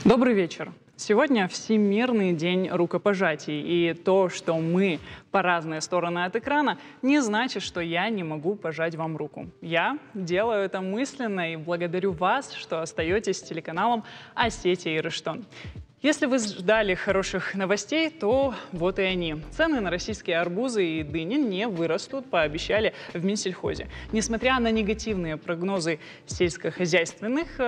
Добрый вечер. Сегодня Всемирный день рукопожатий, и то, что мы по разные стороны от экрана, не значит, что я не могу пожать вам руку. Я делаю это мысленно и благодарю вас, что остаетесь с телеканалом «Осетия и Рыштон». Если вы ждали хороших новостей, то вот и они. Цены на российские арбузы и дыни не вырастут, пообещали в Минсельхозе. Несмотря на негативные прогнозы сельскохозяйственных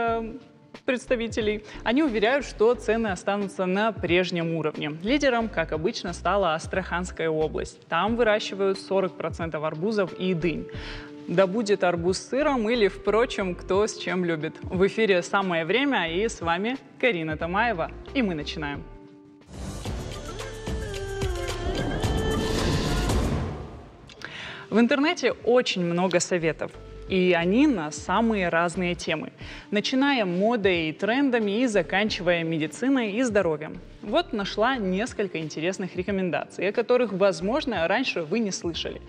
представителей, они уверяют, что цены останутся на прежнем уровне. Лидером, как обычно, стала Астраханская область. Там выращивают 40% арбузов и дынь. Да будет арбуз с сыром или, впрочем, кто с чем любит. В эфире «Самое время» и с вами Карина Тамаева. И мы начинаем. В интернете очень много советов. И они на самые разные темы, начиная модой и трендами и заканчивая медициной и здоровьем. Вот нашла несколько интересных рекомендаций, о которых, возможно, раньше вы не слышали.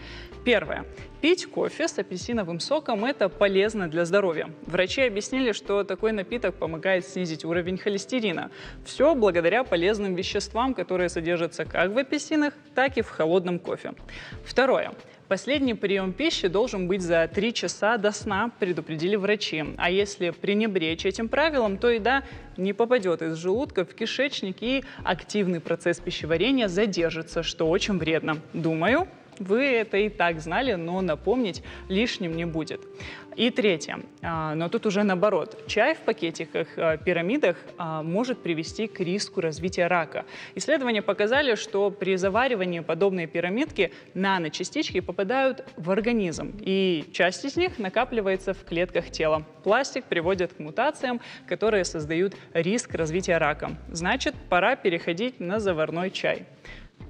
Первое. Пить кофе с апельсиновым соком – это полезно для здоровья. Врачи объяснили, что такой напиток помогает снизить уровень холестерина. Все благодаря полезным веществам, которые содержатся как в апельсинах, так и в холодном кофе. Второе. Последний прием пищи должен быть за 3 часа до сна, предупредили врачи. А если пренебречь этим правилом, то еда не попадет из желудка в кишечник, и активный процесс пищеварения задержится, что очень вредно. Думаю, вы это и так знали, но напомнить лишним не будет. И третье, но тут уже наоборот. Чай в пакетиках, пирамидах может привести к риску развития рака. Исследования показали, что при заваривании подобные пирамидки наночастички попадают в организм, и часть из них накапливается в клетках тела. Пластик приводит к мутациям, которые создают риск развития рака. Значит, пора переходить на заварной чай.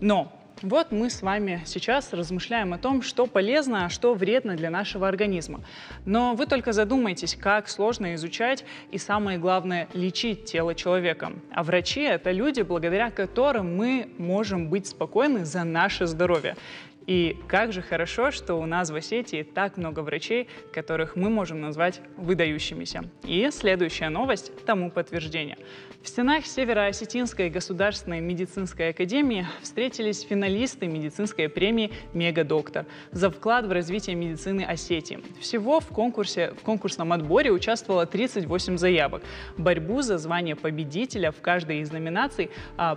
Но вот мы с вами сейчас размышляем о том, что полезно, а что вредно для нашего организма. Но вы только задумайтесь, как сложно изучать и, самое главное, лечить тело человека. А врачи – это люди, благодаря которым мы можем быть спокойны за наше здоровье. И как же хорошо, что у нас в Осетии так много врачей, которых мы можем назвать выдающимися. И следующая новость тому подтверждение. В стенах Северо-Осетинской государственной медицинской академии встретились финалисты медицинской премии «Мега-доктор» за вклад в развитие медицины Осетии. Всего в конкурсном отборе участвовало 38 заявок. Борьбу за звание победителя в каждой из номинаций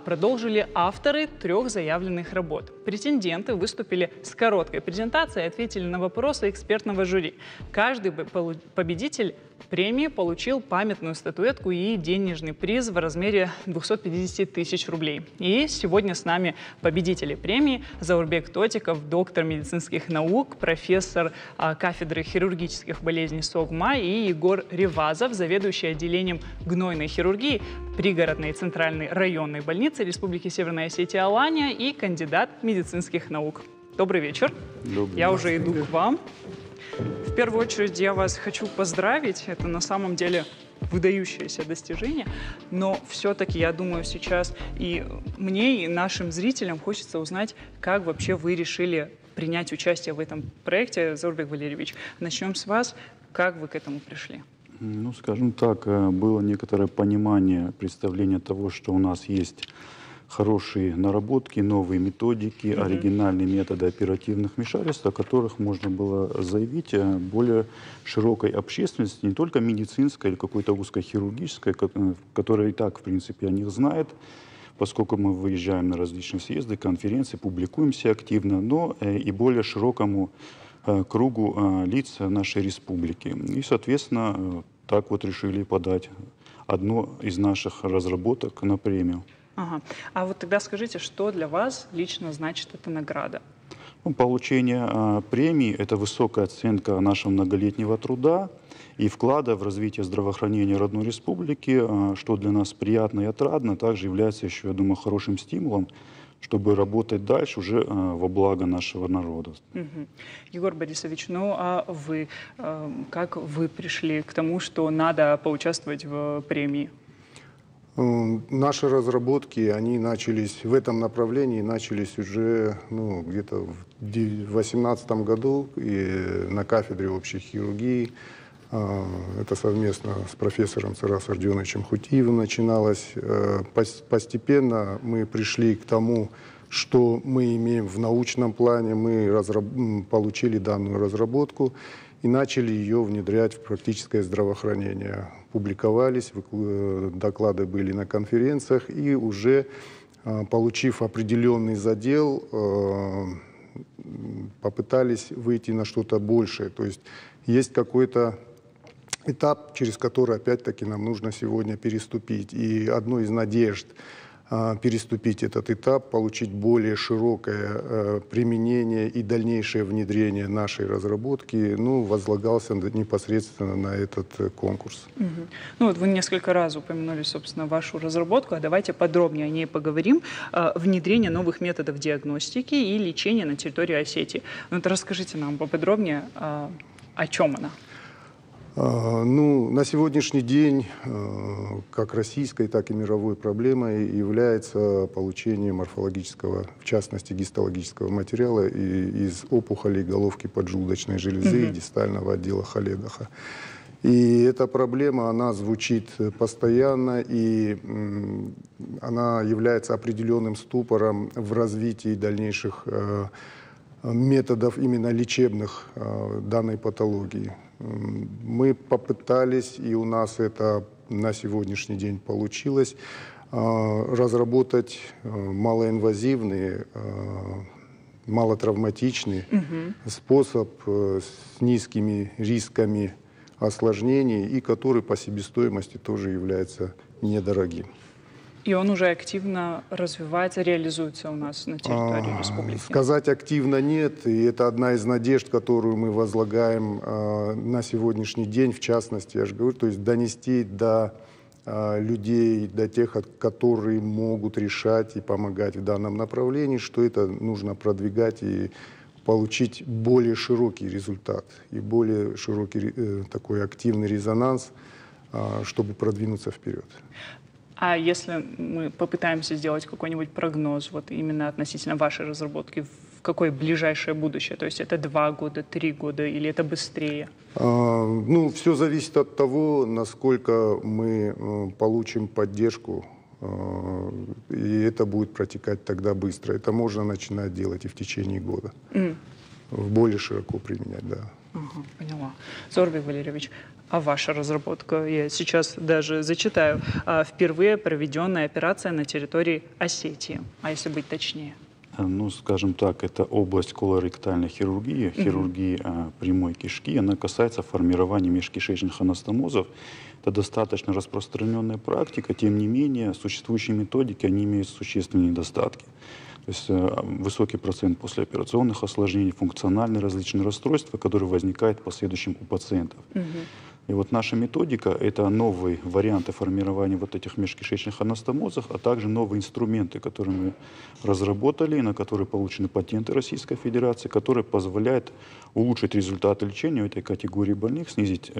продолжили авторы 3 заявленных работ. Претенденты выступили с короткой презентацией и ответили на вопросы экспертного жюри. Каждый победитель премии получил памятную статуэтку и денежный приз в размере 250 тысяч рублей. И сегодня с нами победители премии: Заурбек Тотиков, доктор медицинских наук, профессор кафедры хирургических болезней СОГМА, и Егор Ревазов, заведующий отделением гнойной хирургии пригородной центральной районной больницы Республики Северная Осетия Алания и кандидат медицинских наук. Добрый вечер. Я уже иду к вам. В первую очередь я вас хочу поздравить. Это на самом деле выдающееся достижение. Но все-таки, я думаю, сейчас и мне, и нашим зрителям хочется узнать, как вообще вы решили принять участие в этом проекте. Заурбек Валерьевич, начнем с вас. Как вы к этому пришли? Ну, скажем так, было некоторое понимание, представление того, что у нас есть хорошие наработки, новые методики, оригинальные методы оперативных вмешательств, о которых можно было заявить более широкой общественности, не только медицинской или какой-то узкохирургической, которая и так, в принципе, о них знает, поскольку мы выезжаем на различные съезды, конференции, публикуемся активно, но и более широкому кругу лиц нашей республики. И, соответственно, так вот решили подать одну из наших разработок на премию. Ага. А вот тогда скажите, что для вас лично значит эта награда? Ну, получение премии – это высокая оценка нашего многолетнего труда и вклада в развитие здравоохранения родной республики, что для нас приятно и отрадно, также является еще, я думаю, хорошим стимулом, чтобы работать дальше уже во благо нашего народа. Егор Борисович, ну а вы, как вы пришли к тому, что надо поучаствовать в премии? Наши разработки, они начались в этом направлении, начались уже где-то в 2018 году и на кафедре общей хирургии. Это совместно с профессором Царас Ардионовичем Хутиевым начиналось. Постепенно мы пришли к тому, что мы имеем в научном плане. Мы получили данную разработку и начали ее внедрять в практическое здравоохранение. Публиковались, доклады были на конференциях, и уже получив определенный задел, попытались выйти на что-то большее. То есть какой-то этап, через который опять-таки нам нужно сегодня переступить. И одной из надежд переступить этот этап, получить более широкое применение и дальнейшее внедрение нашей разработки, возлагался непосредственно на этот конкурс. Вот вы несколько раз упомянули, собственно, вашу разработку, а давайте подробнее о ней поговорим. Внедрение новых методов диагностики и лечения на территории Осетии. Расскажите нам поподробнее, о чем она. На сегодняшний день как российской, так и мировой проблемой является получение морфологического, в частности гистологического материала из опухолей головки поджелудочной железы и дистального отдела Халедаха. И эта проблема, она звучит постоянно, и она является определенным ступором в развитии дальнейших методов именно лечебных данной патологии. Мы попытались, и у нас это на сегодняшний день получилось, разработать малоинвазивный, малотравматичный способ с низкими рисками осложнений, и который по себестоимости тоже является недорогим. И он уже активно развивается, реализуется у нас на территории республики? Сказать активно нет, и это одна из надежд, которую мы возлагаем на сегодняшний день, в частности, я же говорю, то есть донести до людей, до тех, которые могут решать и помогать в данном направлении, что это нужно продвигать и получить более широкий результат и более широкий такой активный резонанс, чтобы продвинуться вперед. А если мы попытаемся сделать какой-нибудь прогноз вот именно относительно вашей разработки, в какое ближайшее будущее? То есть это 2 года, 3 года или это быстрее? Все зависит от того, насколько мы получим поддержку, и это будет протекать тогда быстро. Это можно начинать делать и в течение года. Более широко применять, да. Поняла. Зорбик Валерьевич, а ваша разработка, я сейчас даже зачитаю, впервые проведенная операция на территории Осетии, а если быть точнее? Скажем так, это область колоректальной хирургии, хирургии прямой кишки. Она касается формирования межкишечных анастомозов. Это достаточно распространенная практика, тем не менее, существующие методики, они имеют существенные недостатки. То есть высокий процент послеоперационных осложнений, функциональные различные расстройства, которые возникают в последующем у пациентов. И вот наша методика — это новые варианты формирования вот этих межкишечных анастомозов, а также новые инструменты, которые мы разработали, на которые получены патенты Российской Федерации, которые позволяют улучшить результаты лечения этой категории больных, снизить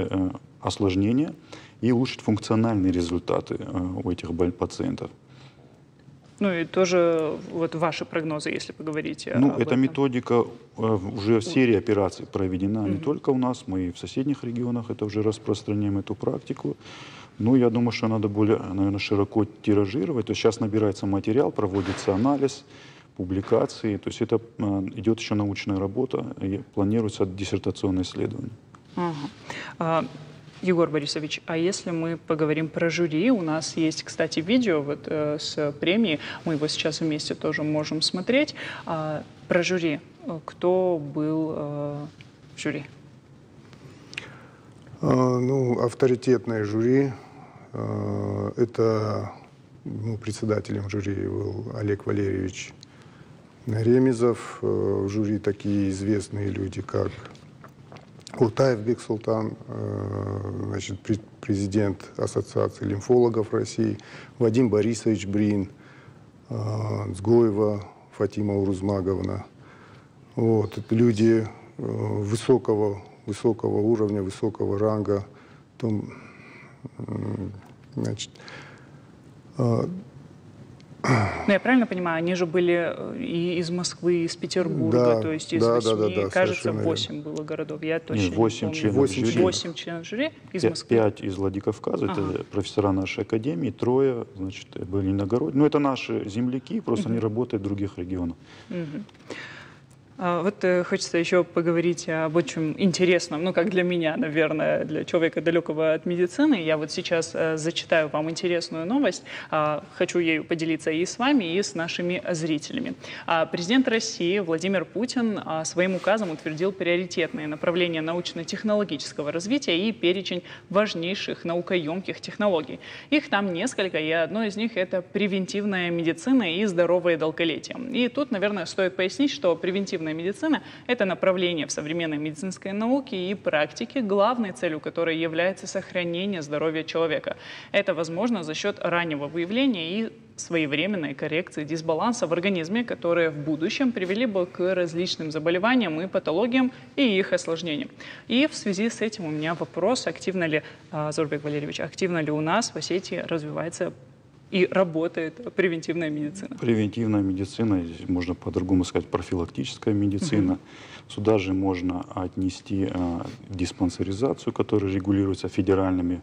осложнения и улучшить функциональные результаты у этих пациентов. И тоже вот ваши прогнозы, если поговорить об эта этом. методика уже в серии операций проведена не только у нас, мы и в соседних регионах это уже распространяем, эту практику. Я думаю, что надо более, наверное, широко тиражировать. То есть сейчас набирается материал, проводится анализ, публикации. То есть это идет еще научная работа и планируется диссертационное исследование. Егор Борисович, а если мы поговорим про жюри, у нас есть, кстати, видео вот, с премии, мы его сейчас вместе тоже можем смотреть. Про жюри. Кто был в жюри? Авторитетное жюри. Это председателем жюри был Олег Валерьевич Ремезов. В жюри такие известные люди, как Уртаев Бексултан, президент Ассоциации лимфологов России, Вадим Борисович Брин, Цгоева Фатима Урузмаговна. Это люди высокого уровня, высокого ранга. Но я правильно понимаю, они же были и из Москвы, и из Петербурга, Да, то есть из да, 8, да, кажется, совершенно 8 было городов, я точно Нет, 8 не помню. членов жюри. 8 членов жюри из Москвы. 5 из Владикавказа, это профессора нашей академии, 3, значит, были иногородние. Ну, это наши земляки, просто они работают в других регионах. Вот хочется еще поговорить об очень интересном, ну, как для меня, наверное, для человека, далекого от медицины. Я вот сейчас зачитаю вам интересную новость. Хочу ею поделиться и с вами, и с нашими зрителями. Президент России Владимир Путин своим указом утвердил приоритетные направления научно-технологического развития и перечень важнейших наукоемких технологий. Их там несколько, и одно из них – это превентивная медицина и здоровое долголетие. И тут, наверное, стоит пояснить, что превентивная медицина – это направление в современной медицинской науке и практике, главной целью которой является сохранение здоровья человека. Это возможно за счет раннего выявления и своевременной коррекции дисбаланса в организме, которые в будущем привели бы к различным заболеваниям и патологиям и их осложнениям. И в связи с этим у меня вопрос, активно ли, Заурбек Валерьевич, активно ли у нас в Осетии развивается и работает превентивная медицина? Превентивная медицина, здесь можно по-другому сказать, профилактическая медицина. Сюда же можно отнести диспансеризацию, которая регулируется федеральными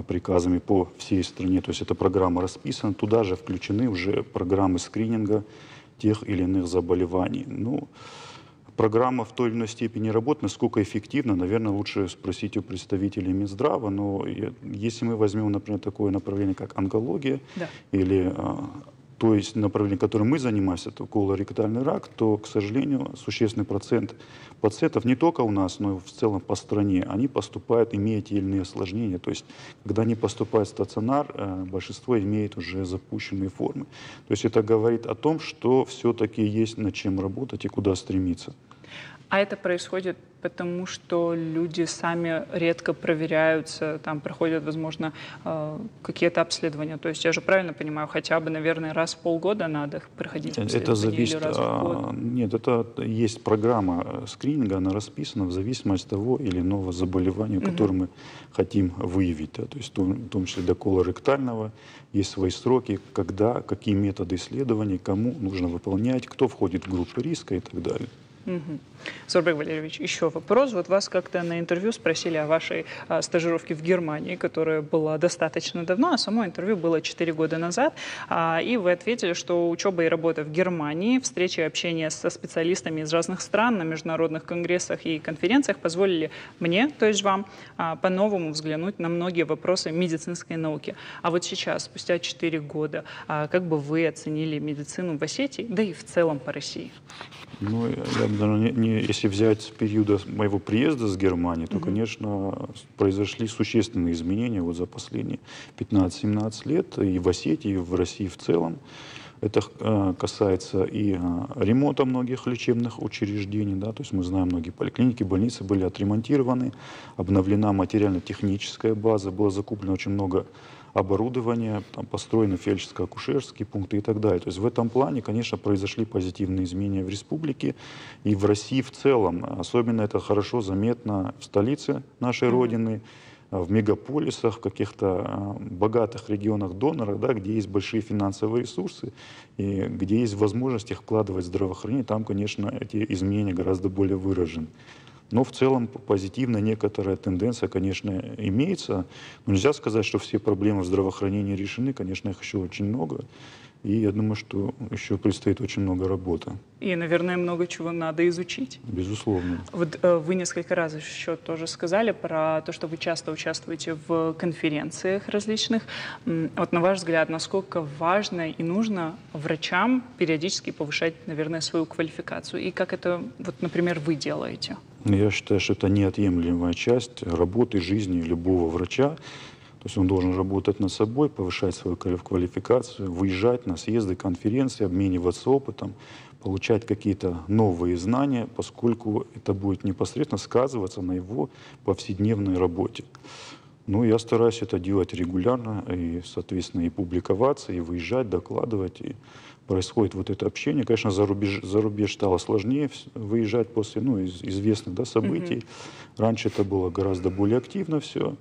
приказами по всей стране. То есть эта программа расписана. Туда же включены уже программы скрининга тех или иных заболеваний. Ну, программа в той или иной степени работает. Насколько эффективно, наверное, лучше спросить у представителей Минздрава. Но если мы возьмем, например, такое направление, как онкология, или то есть направление, которым мы занимаемся, это колоректальный рак, то, к сожалению, существенный процент пациентов не только у нас, но и в целом по стране, они поступают, имея те или иные осложнения. То есть, когда они поступают в стационар, большинство имеет уже запущенные формы. То есть это говорит о том, что все-таки есть над чем работать и куда стремиться. А это происходит потому, что люди сами редко проверяются, там проходят, возможно, какие-то обследования. То есть я же правильно понимаю, хотя бы, наверное, раз в полгода надо проходить обследование? Это зависит, или раз в год? Нет, это есть программа скрининга, она расписана в зависимости от того или иного заболевания, которое мы хотим выявить. Да. То есть в том числе до колоректального есть свои сроки, когда, какие методы исследований, кому нужно выполнять, кто входит в группу риска и так далее. Заурбек Валерьевич, еще вопрос. Вот вас как-то на интервью спросили о вашей стажировке в Германии, которая была достаточно давно, а само интервью было 4 года назад. И вы ответили, что учеба и работа в Германии, встречи и общение со специалистами из разных стран на международных конгрессах и конференциях позволили мне, то есть вам, по-новому взглянуть на многие вопросы медицинской науки. А вот сейчас, спустя 4 года, как бы вы оценили медицину в Осетии, да и в целом по России? Ну, если взять с периода моего приезда с Германии, то, конечно, произошли существенные изменения вот за последние 15-17 лет и в Осетии, и в России в целом. Это касается и ремонта многих лечебных учреждений, да, то есть мы знаем, многие поликлиники, больницы были отремонтированы, обновлена материально-техническая база, было закуплено очень много оборудования, там построены фельдшерско-акушерские пункты и так далее. То есть в этом плане, конечно, произошли позитивные изменения в республике и в России в целом. Особенно это хорошо заметно в столице нашей Родины, в мегаполисах, в каких-то богатых регионах-донорах, да, где есть большие финансовые ресурсы и где есть возможность их вкладывать в здравоохранение. Там, конечно, эти изменения гораздо более выражены. Но в целом позитивная некоторая тенденция, конечно, имеется. Но нельзя сказать, что все проблемы в здравоохранении решены. Конечно, их еще очень много. И я думаю, что еще предстоит очень много работы. И, наверное, много чего надо изучить. Безусловно. Вот вы несколько раз еще тоже сказали про то, что вы часто участвуете в конференциях различных. Вот на ваш взгляд, насколько важно и нужно врачам периодически повышать, наверное, свою квалификацию? И как это, вот, например, вы делаете? Я считаю, что это неотъемлемая часть работы, жизни любого врача. То есть он должен работать над собой, повышать свою квалификацию, выезжать на съезды, конференции, обмениваться опытом, получать какие-то новые знания, поскольку это будет непосредственно сказываться на его повседневной работе. Ну, я стараюсь это делать регулярно, и, соответственно, и публиковаться, и выезжать, докладывать, и происходит вот это общение. Конечно, за рубеж стало сложнее выезжать после известных, да, событий. Раньше это было гораздо более активно все.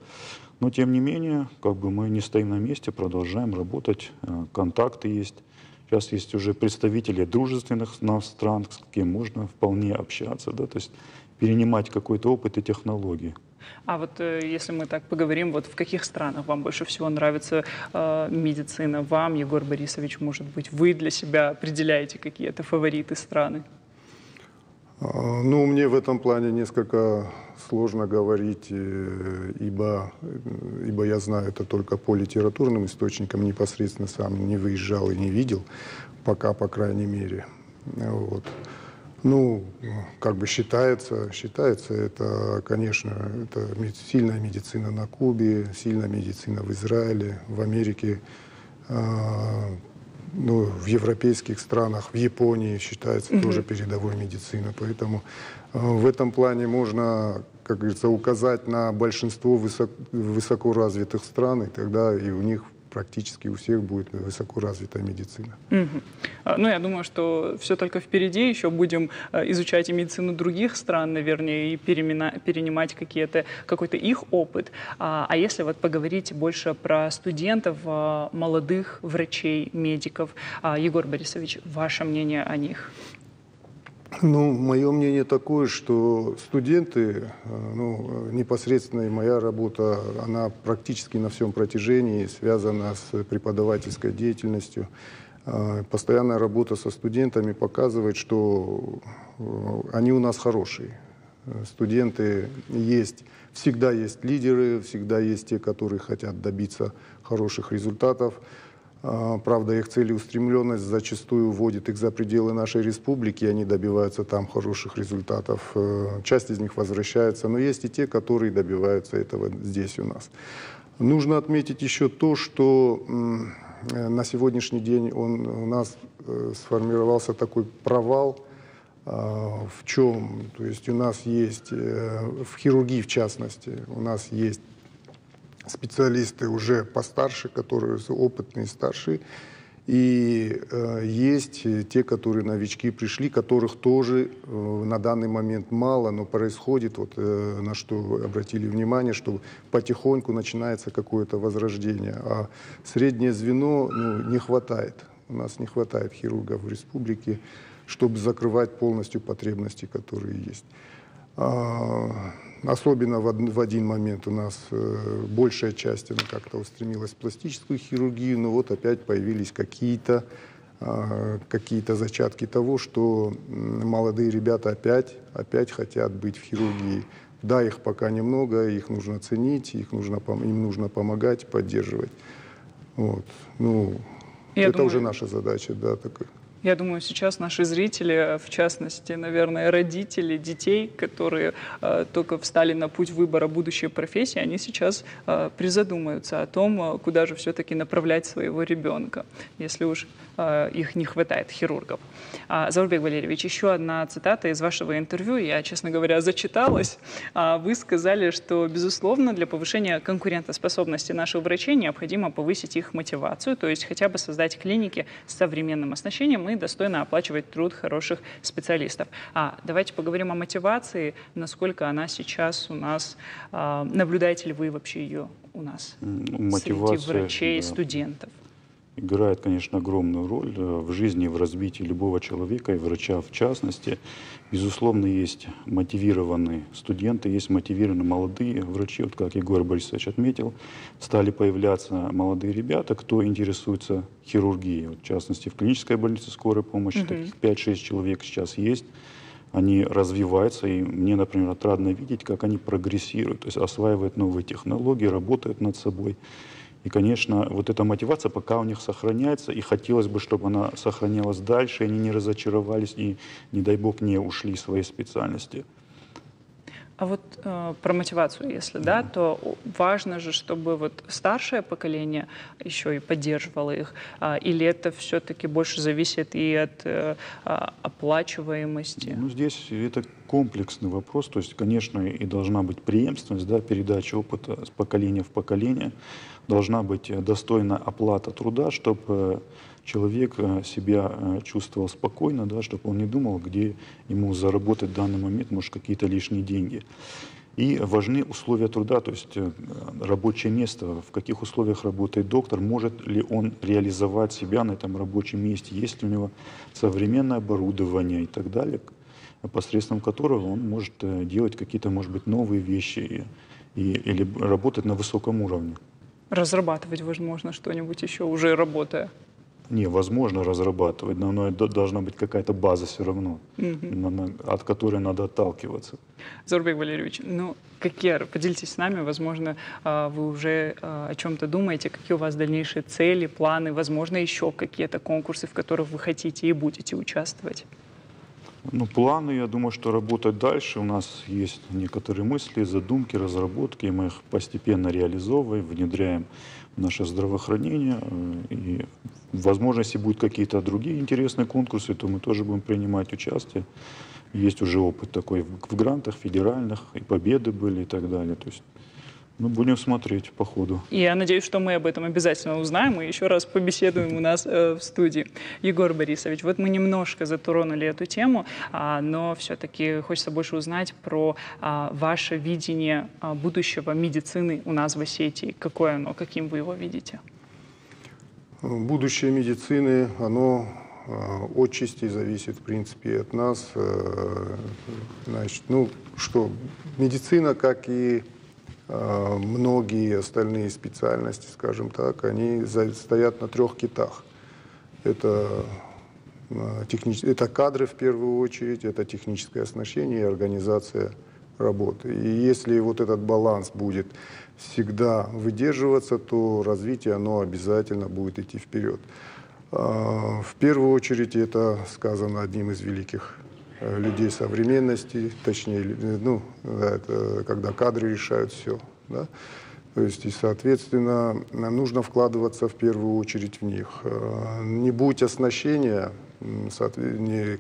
Но, тем не менее, как бы мы не стоим на месте, продолжаем работать, контакты есть. Сейчас есть уже представители дружественных нам стран, с кем можно вполне общаться, да, то есть перенимать какой-то опыт и технологии. А вот если мы так поговорим, вот в каких странах вам больше всего нравится медицина? Вам, Егор Борисович, может быть, вы для себя определяете какие-то фавориты страны? Ну, мне в этом плане несколько сложно говорить, ибо я знаю это только по литературным источникам, непосредственно сам не выезжал и не видел, пока, по крайней мере. Вот. Ну, как бы считается это, конечно, это сильная медицина на Кубе, сильная медицина в Израиле, в Америке, ну, в европейских странах, в Японии считается тоже передовой медициной. Поэтому в этом плане можно, как говорится, указать на большинство высоко развитых стран, и тогда и у них практически у всех будет высокоразвитая медицина. Ну, я думаю, что все только впереди. Еще будем изучать и медицину других стран, наверное, и перенимать какой-то их опыт. А если вот поговорить больше про студентов, молодых врачей, медиков, Егор Борисович, ваше мнение о них? Ну, мое мнение такое, что студенты, ну, непосредственно и моя работа, она практически на всем протяжении связана с преподавательской деятельностью. Постоянная работа со студентами показывает, что они у нас хорошие. Студенты есть, всегда есть лидеры, всегда есть те, которые хотят добиться хороших результатов. Правда, их целеустремленность зачастую вводит их за пределы нашей республики, и они добиваются там хороших результатов. Часть из них возвращается, но есть и те, которые добиваются этого здесь у нас. Нужно отметить еще то, что на сегодняшний день у нас сформировался такой провал. В чем? То есть у нас есть, в хирургии в частности, у нас есть специалисты уже постарше, которые опытные, старшие, и есть те, которые новички пришли, которых тоже на данный момент мало, но происходит, вот на что вы обратили внимание, что потихоньку начинается какое-то возрождение, а среднее звено, ну, не хватает. У нас не хватает хирургов в республике, чтобы закрывать полностью потребности, которые есть. Особенно в один момент у нас большая часть, она как-то устремилась в пластическую хирургию, но вот опять появились какие-то зачатки того, что молодые ребята опять хотят быть в хирургии. Да, их пока немного, их нужно ценить, им нужно помогать, поддерживать. Вот. Ну, это уже наша задача, да, такая. Я думаю, сейчас наши зрители, в частности, наверное, родители детей, которые только встали на путь выбора будущей профессии, они сейчас призадумаются о том, куда же все-таки направлять своего ребенка, если уж их не хватает, хирургов. Заурбек Валерьевич, еще одна цитата из вашего интервью. Я, честно говоря, зачиталась. Вы сказали, что, безусловно, для повышения конкурентоспособности наших врачей необходимо повысить их мотивацию, то есть хотя бы создать клиники с современным оснащением и достойно оплачивать труд хороших специалистов. Давайте поговорим о мотивации, насколько она сейчас у нас, наблюдаете ли вы вообще ее у нас среди врачей и студентов? Играет, конечно, огромную роль в жизни, в развитии любого человека, и врача в частности. Безусловно, есть мотивированные студенты, есть мотивированные молодые врачи. Вот как Егор Борисович отметил, стали появляться молодые ребята, кто интересуется хирургией. Вот, в частности, в клинической больнице скорой помощи таких 5-6 человек сейчас есть. Они развиваются, и мне, например, отрадно видеть, как они прогрессируют, то есть осваивают новые технологии, работают над собой. И, конечно, вот эта мотивация пока у них сохраняется, и хотелось бы, чтобы она сохранялась дальше, и они не разочаровались, и, не дай бог, не ушли из своей специальности. А вот про мотивацию, если да, то важно же, чтобы вот старшее поколение еще и поддерживало их, или это все-таки больше зависит и от оплачиваемости? Ну, здесь это комплексный вопрос, то есть, конечно, и должна быть преемственность, да, передача опыта с поколения в поколение, должна быть достойная оплата труда, чтобы человек себя чувствовал спокойно, да, чтобы он не думал, где ему заработать в данный момент, может, какие-то лишние деньги. И важны условия труда, то есть рабочее место, в каких условиях работает доктор, может ли он реализовать себя на этом рабочем месте, есть ли у него современное оборудование и так далее, посредством которого он может делать какие-то, может быть, новые вещи или работать на высоком уровне. Разрабатывать, возможно, что-нибудь еще, уже работая. Невозможно разрабатывать, но должна быть какая-то база все равно, от которой надо отталкиваться. Заурбек Валерьевич, ну, поделитесь с нами, возможно, вы уже о чем-то думаете, какие у вас дальнейшие цели, планы, возможно, еще какие-то конкурсы, в которых вы хотите и будете участвовать? Ну, планы, я думаю, что работать дальше. У нас есть некоторые мысли, задумки, разработки, и мы их постепенно реализовываем, внедряем в наше здравоохранение. И, возможно, если будут какие-то другие интересные конкурсы, то мы тоже будем принимать участие. Есть уже опыт такой в грантах федеральных, и победы были и так далее. То есть мы будем смотреть по ходу. И я надеюсь, что мы об этом обязательно узнаем и еще раз побеседуем у нас в студии. Егор Борисович, вот мы немножко затронули эту тему, но все-таки хочется больше узнать про ваше видение будущего медицины у нас в Осетии. Какое оно, каким вы его видите? Будущее медицины, оно отчасти зависит, в принципе, от нас. Значит, ну что, медицина, как и многие остальные специальности, скажем так, они стоят на 3 китах. Это кадры в первую очередь, это техническое оснащение и организация работы. И если вот этот баланс будет всегда выдерживаться, то развитие оно обязательно будет идти вперед. В первую очередь это сказано одним из великих людей современности, точнее, ну, это когда кадры решают все. Да? То есть, и, соответственно, нам нужно вкладываться в первую очередь в них. Не будь оснащения,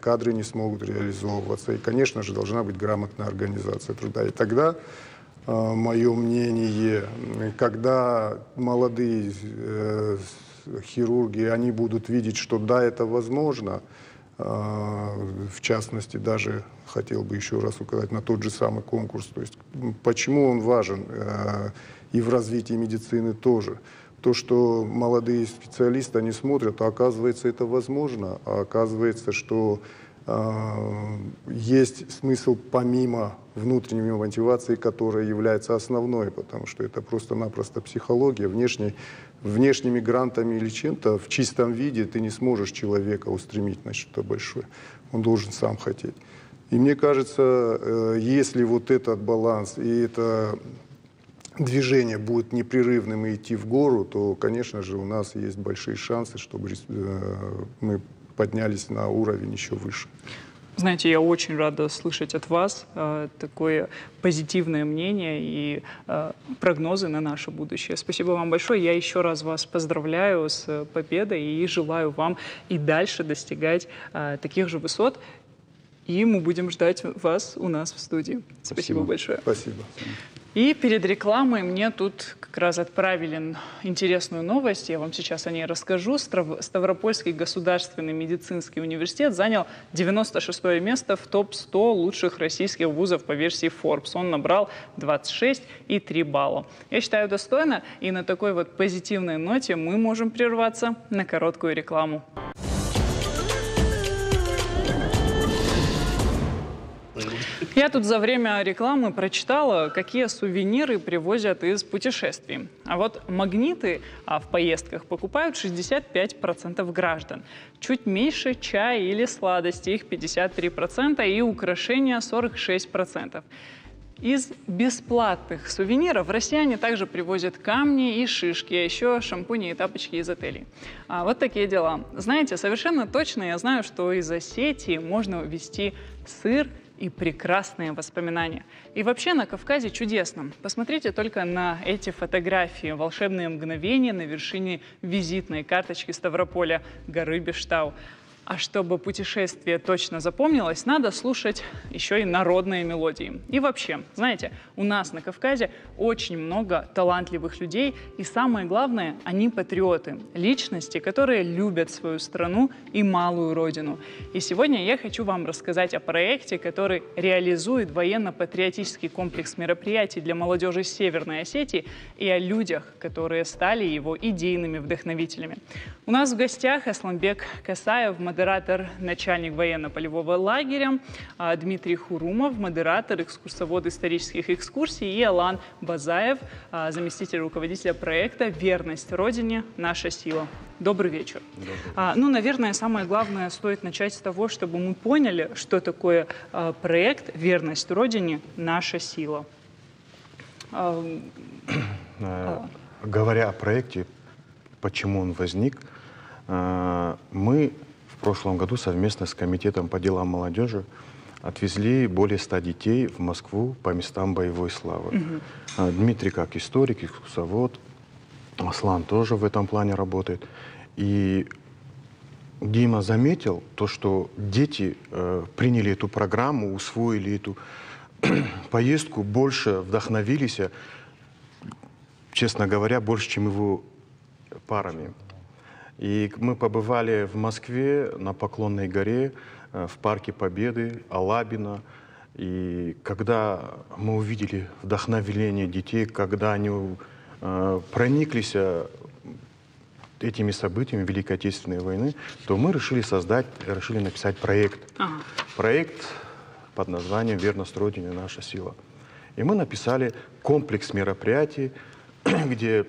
кадры не смогут реализовываться. И, конечно же, должна быть грамотная организация труда. И тогда, мое мнение, когда молодые хирурги, они будут видеть, что да, это возможно. В частности, даже хотел бы еще раз указать на тот же самый конкурс. То есть, почему он важен и в развитии медицины тоже. То, что молодые специалисты, они смотрят, а оказывается, это возможно, а оказывается, что есть смысл помимо внутренней мотивации, которая является основной, потому что это просто-напросто психология. Внешними грантами или чем-то в чистом виде ты не сможешь человека устремить на что-то большое. Он должен сам хотеть. И мне кажется, если вот этот баланс и это движение будет непрерывным и идти в гору, то, конечно же, у нас есть большие шансы, чтобы мы поднялись на уровень еще выше. Знаете, я очень рада слышать от вас такое позитивное мнение и прогнозы на наше будущее. Спасибо вам большое. Я еще раз вас поздравляю с победой и желаю вам и дальше достигать таких же высот. И мы будем ждать вас у нас в студии. Спасибо большое. Спасибо. И перед рекламой мне тут как раз отправили интересную новость. Я вам сейчас о ней расскажу. Ставропольский государственный медицинский университет занял 96-е место в топ-100 лучших российских вузов по версии Forbes. Он набрал 26,3 балла. Я считаю, достойно. И на такой вот позитивной ноте мы можем прерваться на короткую рекламу. Я тут за время рекламы прочитала, какие сувениры привозят из путешествий. А вот магниты в поездках покупают 65% граждан. Чуть меньше чая или сладости, их 53%, и украшения 46%. Из бесплатных сувениров россияне также привозят камни и шишки, а еще шампуни и тапочки из отелей. Вот такие дела. Знаете, совершенно точно я знаю, что из Осетии можно увезти сыр и прекрасные воспоминания. И вообще на Кавказе чудесно. Посмотрите только на эти фотографии. Волшебные мгновения на вершине визитной карточки Ставрополя, горы Бештау. А чтобы путешествие точно запомнилось, надо слушать еще и народные мелодии. И вообще, знаете, у нас на Кавказе очень много талантливых людей, и самое главное, они патриоты, личности, которые любят свою страну и малую родину. И сегодня я хочу вам рассказать о проекте, который реализует военно-патриотический комплекс мероприятий для молодежи Северной Осетии, и о людях, которые стали его идейными вдохновителями. У нас в гостях Асланбек Касаев, модератор, начальник военно-полевого лагеря, Дмитрий Хурумов, модератор, экскурсовод исторических экскурсий, и Алан Базаев, заместитель руководителя проекта «Верность Родине. Наша сила». Добрый вечер. Ну, наверное, самое главное, стоит начать с того, чтобы мы поняли, что такое проект «Верность Родине. Наша сила». Говоря о проекте, почему он возник, мы в прошлом году совместно с Комитетом по делам молодежи отвезли более 100 детей в Москву по местам боевой славы. Дмитрий как историк, экскурсовод, Аслан тоже в этом плане работает. И Дима заметил то, что дети приняли эту программу, усвоили эту поездку, больше вдохновились, честно говоря, больше, чем его парами. И мы побывали в Москве на Поклонной горе, в Парке Победы, Алабино. И когда мы увидели вдохновение детей, когда они прониклись этими событиями Великой Отечественной войны, то мы решили написать проект. Проект под названием «Верность Родине. Наша сила». И мы написали комплекс мероприятий, где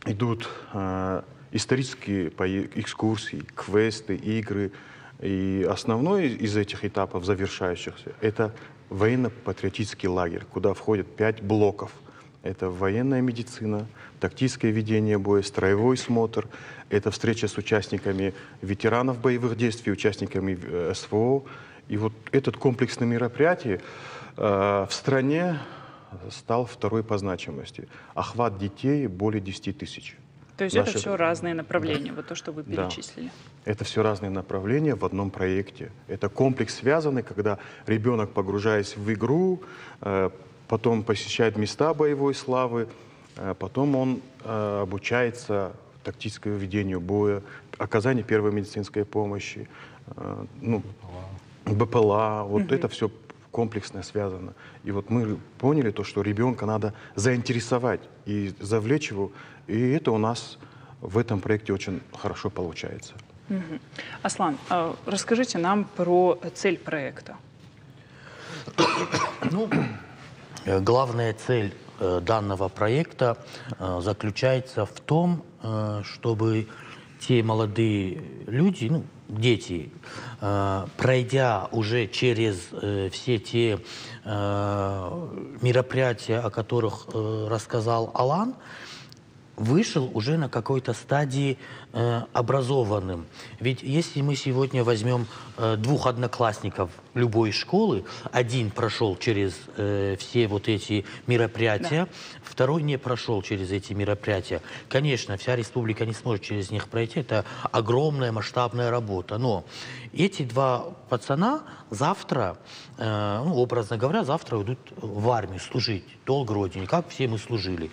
идут исторические экскурсии, квесты, игры. И основной из этих этапов, завершающихся, это военно-патриотический лагерь, куда входят 5 блоков. Это военная медицина, тактическое ведение боя, строевой смотр, это встреча с участниками ветеранов боевых действий, участниками СВО. И вот этот комплексное мероприятие в стране стал второй по значимости. Охват детей более 10 тысяч. То есть это все разные направления, вот то, что вы перечислили. Да. Это все разные направления в одном проекте. Это комплекс связанный, когда ребенок, погружаясь в игру, потом посещает места боевой славы, потом он обучается тактическому ведению боя, оказанию первой медицинской помощи, БПЛА. Вот это все комплексно связано. И вот мы поняли то, что ребенка надо заинтересовать и завлечь его. И это у нас в этом проекте очень хорошо получается. Аслан, расскажите нам про цель проекта. Главная цель данного проекта заключается в том, чтобы те молодые люди, дети, пройдя уже через все те мероприятия, о которых рассказал Алан, вышел уже на какой-то стадии образованным. Ведь если мы сегодня возьмем 2 одноклассников любой школы, один прошел через все вот эти мероприятия, второй не прошел через эти мероприятия. Конечно, вся республика не сможет через них пройти, это огромная масштабная работа. Но эти 2 пацана завтра, образно говоря, завтра уйдут в армию служить, долг Родине, как все мы служили.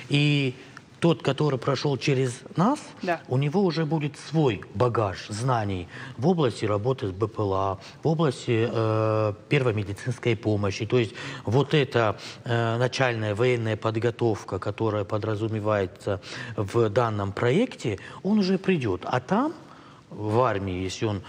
И тот, который прошел через нас, у него уже будет свой багаж знаний в области работы с БПЛА, в области первой медицинской помощи. То есть вот эта начальная военная подготовка, которая подразумевается в данном проекте, он уже придет. А там, в армии, если он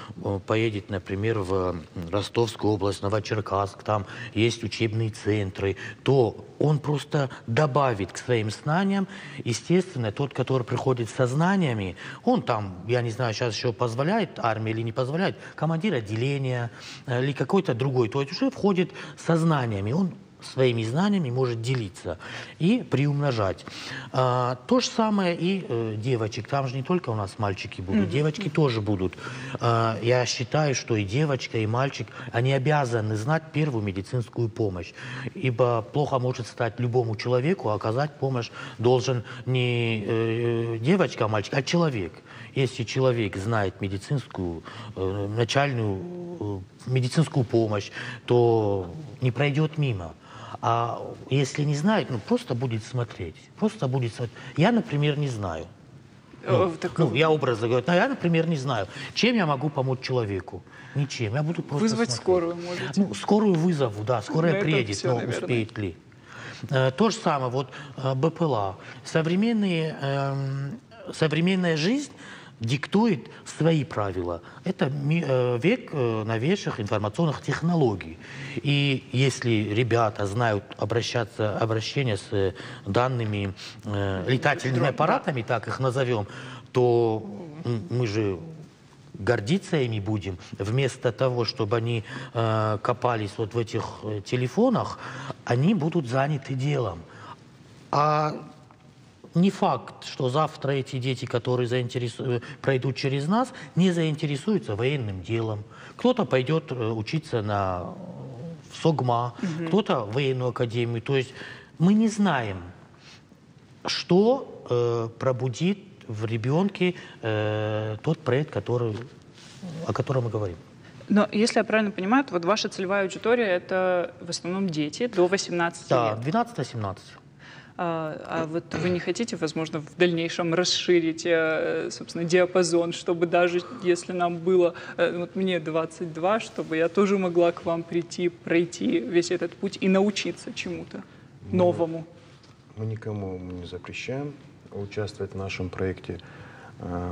поедет, например, в Ростовскую область, Новочеркасск, там есть учебные центры, то он просто добавит к своим знаниям. Естественно, тот, который приходит со знаниями, он там, я не знаю, сейчас еще позволяет армия или не позволяет, командир отделения или какой-то другой, то есть уже входит со знаниями. Он своими знаниями может делиться и приумножать. То же самое и девочек. Там же не только у нас мальчики будут, девочки тоже будут. Я считаю, что и девочка, и мальчик, они обязаны знать первую медицинскую помощь. Ибо плохо может стать любому человеку, а оказать помощь должен не девочка, а мальчик, а человек. Если человек знает медицинскую, начальную медицинскую помощь, то не пройдет мимо. А если не знает, ну просто будет смотреть. Просто будет смотреть. Я, например, не знаю. Я образно говорю, я, например, не знаю, чем я могу помочь человеку. Ничем. Я буду просто Вызвать смотреть. скорую можете? Ну, скорую вызову, да, скорая приедет, все, но наверное. успеет ли. То же самое, вот БПЛА. Современная жизнь диктует свои правила. Это век новейших информационных технологий. И если ребята знают обращение с данными летательными аппаратами, так их назовем, то мы же гордиться ими будем. Вместо того, чтобы они копались вот в этих телефонах, они будут заняты делом. А не факт, что завтра эти дети, которые пройдут через нас, не заинтересуются военным делом. Кто-то пойдет учиться в СОГМА, кто-то в военную академию. То есть мы не знаем, что пробудит в ребенке тот проект, о котором мы говорим. Но если я правильно понимаю, то вот ваша целевая аудитория — это в основном дети до 18 лет. Да, 12-17. А вот вы не хотите, возможно, в дальнейшем расширить, собственно, диапазон, чтобы даже если нам было, вот мне 22, чтобы я тоже могла к вам прийти, пройти весь этот путь и научиться чему-то новому? Мы никому не запрещаем участвовать в нашем проекте.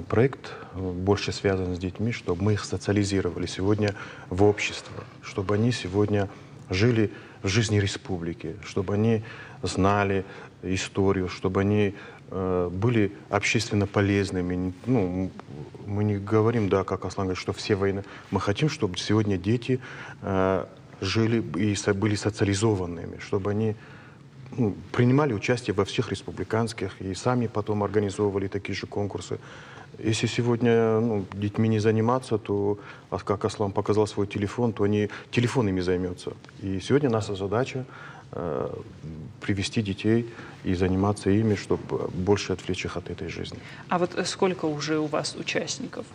Проект больше связан с детьми, чтобы мы их социализировали сегодня в общество, чтобы они сегодня жили в жизни республики, чтобы они знали историю, чтобы они были общественно полезными. Ну, мы не говорим, да, как Аслан говорит, что все войны. Мы хотим, чтобы сегодня дети жили и были социализованными, чтобы они принимали участие во всех республиканских и сами потом организовывали такие же конкурсы. Если сегодня детьми не заниматься, то, как Аслан показал свой телефон, то они телефонами займутся. И сегодня наша задача привести детей и заниматься ими, чтобы больше отвлечь их от этой жизни. А вот сколько уже у вас участников?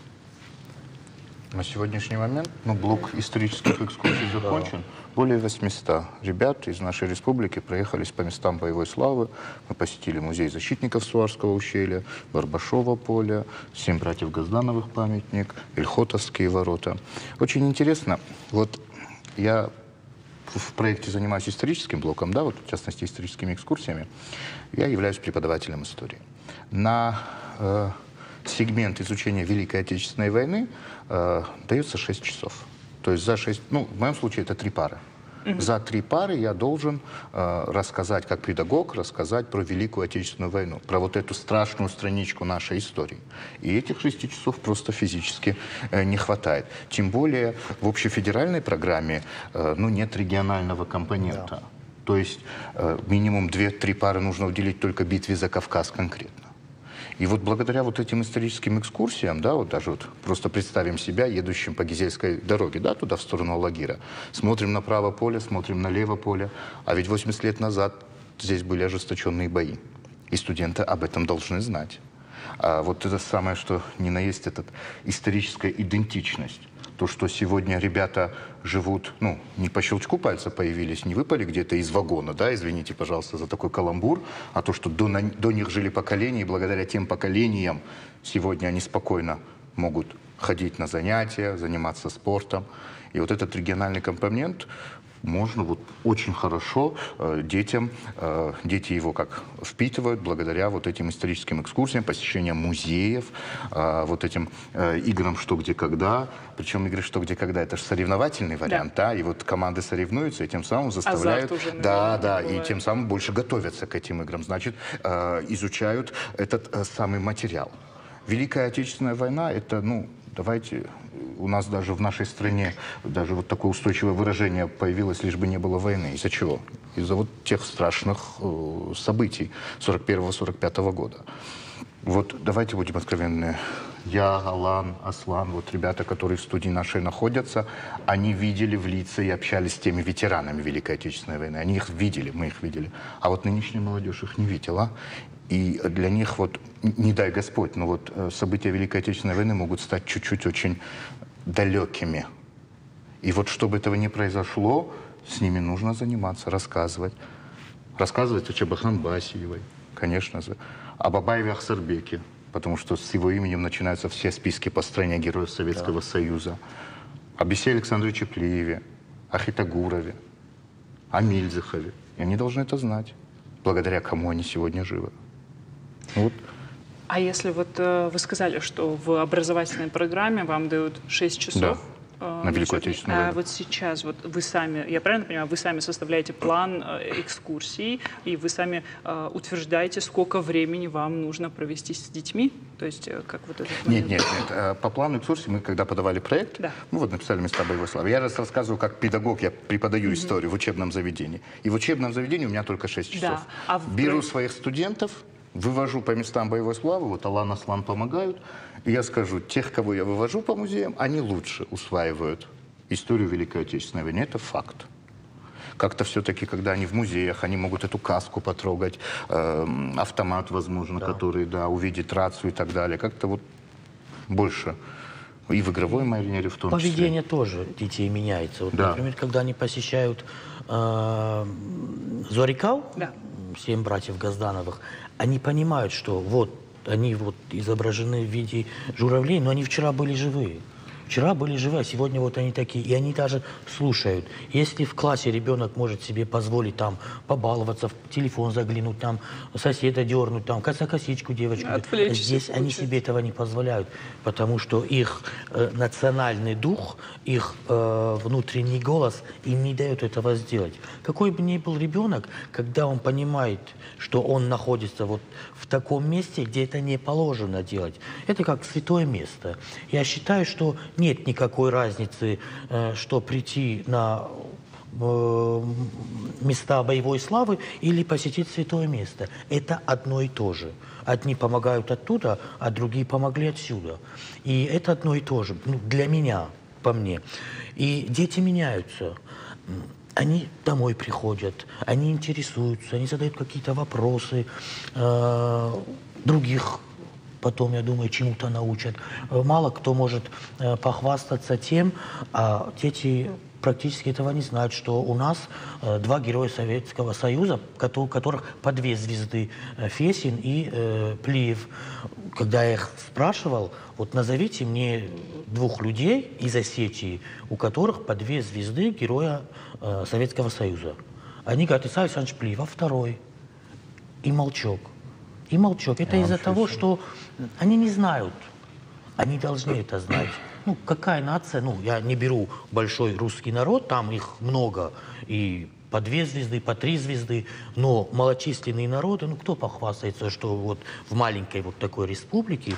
На сегодняшний момент блок исторических экскурсий закончен. Более 800 ребят из нашей республики проехались по местам боевой славы. Мы посетили музей защитников Суарского ущелья, Барбашово поле, 7 братьев Газдановых памятник, Ильхотовские ворота. Очень интересно, вот я в проекте занимаюсь историческим блоком, да, вот в частности историческими экскурсиями. Я являюсь преподавателем истории. На сегмент изучения Великой Отечественной войны дается 6 часов. То есть за 6, в моем случае это 3 пары. За 3 пары я должен рассказать, как педагог, рассказать про Великую Отечественную войну, про вот эту страшную страничку нашей истории. И этих 6 часов просто физически не хватает. Тем более в общефедеральной программе нет регионального компонента. Да. То есть минимум 2-3 пары нужно уделить только битве за Кавказ конкретно. И вот благодаря вот этим историческим экскурсиям, да, вот даже вот просто представим себя едущим по Гизельской дороге, да, туда в сторону Алагира. Смотрим направо поле, смотрим налево поле. А ведь 80 лет назад здесь были ожесточенные бои. И студенты об этом должны знать. А вот это самое, что ни на есть, это историческая идентичность. То, что сегодня ребята живут, не по щелчку пальца появились, не выпали где-то из вагона, да, извините, пожалуйста, за такой каламбур, а то, что до них жили поколения, и благодаря тем поколениям сегодня они спокойно могут ходить на занятия, заниматься спортом. И вот этот региональный компонент можно вот очень хорошо детям, дети его как впитывают благодаря вот этим историческим экскурсиям, посещениям музеев, вот этим играм «Что, где, когда». Причем игры «Что, где, когда» — это же соревновательный вариант, да. И вот команды соревнуются, и тем самым заставляют... Уже, да, и тем самым больше готовятся к этим играм, значит, изучают этот самый материал. Великая Отечественная война — это, давайте у нас даже в нашей стране даже вот такое устойчивое выражение появилось, лишь бы не было войны. Из-за чего? Из-за вот тех страшных событий 41-45 года. Вот давайте будем откровенны. Я, Алан, Аслан, вот ребята, которые в студии нашей находятся, они видели в лица и общались с теми ветеранами Великой Отечественной войны. Они их видели, мы их видели. А вот нынешняя молодежь их не видела. И для них вот, не дай Господь, но вот события Великой Отечественной войны могут стать чуть-чуть очень далекими. И вот чтобы этого не произошло, с ними нужно заниматься, рассказывать. Рассказывать о Чебахан Басиевой, конечно же, о Бабаеве Ахсарбеке, потому что с его именем начинаются все списки по стране Героев Советского Союза. О Бесе Александровиче Плиеве, о Хитагурове, о Мильзахове. И они должны это знать, благодаря кому они сегодня живы. Вот. А если вот вы сказали, что в образовательной программе вам дают 6 часов, на Великую Отечественную войну. А вот сейчас вот вы сами, я правильно понимаю, вы сами составляете план экскурсий, и вы сами утверждаете, сколько времени вам нужно провести с детьми? То есть как вот этот момент? Нет. По плану экскурсии мы, когда подавали проект, мы вот написали «Места боевой славы». Я рассказываю как педагог, я преподаю историю в учебном заведении. И в учебном заведении у меня только 6 часов. Да. Беру своих студентов, вывожу по местам боевой славы, вот Алан, Аслан помогают. И я скажу, тех, кого я вывожу по музеям, они лучше усваивают историю Великой Отечественной войны. Это факт. Как-то все-таки, когда они в музеях, они могут эту каску потрогать, автомат, возможно, который, увидит рацию и так далее. Как-то вот больше. И в игровой манере в том числе. Поведение тоже детей меняется. Вот, например, когда они посещают Зорикал, 7 братьев Газдановых, они понимают, что вот они вот изображены в виде журавлей, но они вчера были живые. Вчера были живы, а сегодня вот они такие. И они даже слушают. Если в классе ребенок может себе позволить там побаловаться, в телефон заглянуть, там соседа дернуть, там косичку девочку. Здесь они себе этого не позволяют, потому что их национальный дух, их внутренний голос им не дает этого сделать. Какой бы ни был ребенок, когда он понимает, что он находится вот в таком месте, где это не положено делать. Это как святое место. Я считаю, что нет никакой разницы, что прийти на места боевой славы или посетить святое место. Это одно и то же. Одни помогают оттуда, а другие помогли отсюда. И это одно и то же. Для меня, по мне. И дети меняются. Они домой приходят, они интересуются, они задают какие-то вопросы, других потом, я думаю, чему-то научат. Мало кто может похвастаться тем, а дети практически этого не знают, что у нас 2 героя Советского Союза, у которых по 2 звезды, Фесин и Плиев. Когда я их спрашивал, вот назовите мне 2 людей из Осетии, у которых по 2 звезды героя Советского Союза. Они говорят, Исаак Александрович Плиев, а второй? И молчок. И молчок. Это из-за того, что они не знают. Они должны это знать. Ну, какая нация? Ну, я не беру большой русский народ, там их много. И по 2 звезды, по 3 звезды. Но малочисленные народы, ну, кто похвастается, что вот в маленькой вот такой республике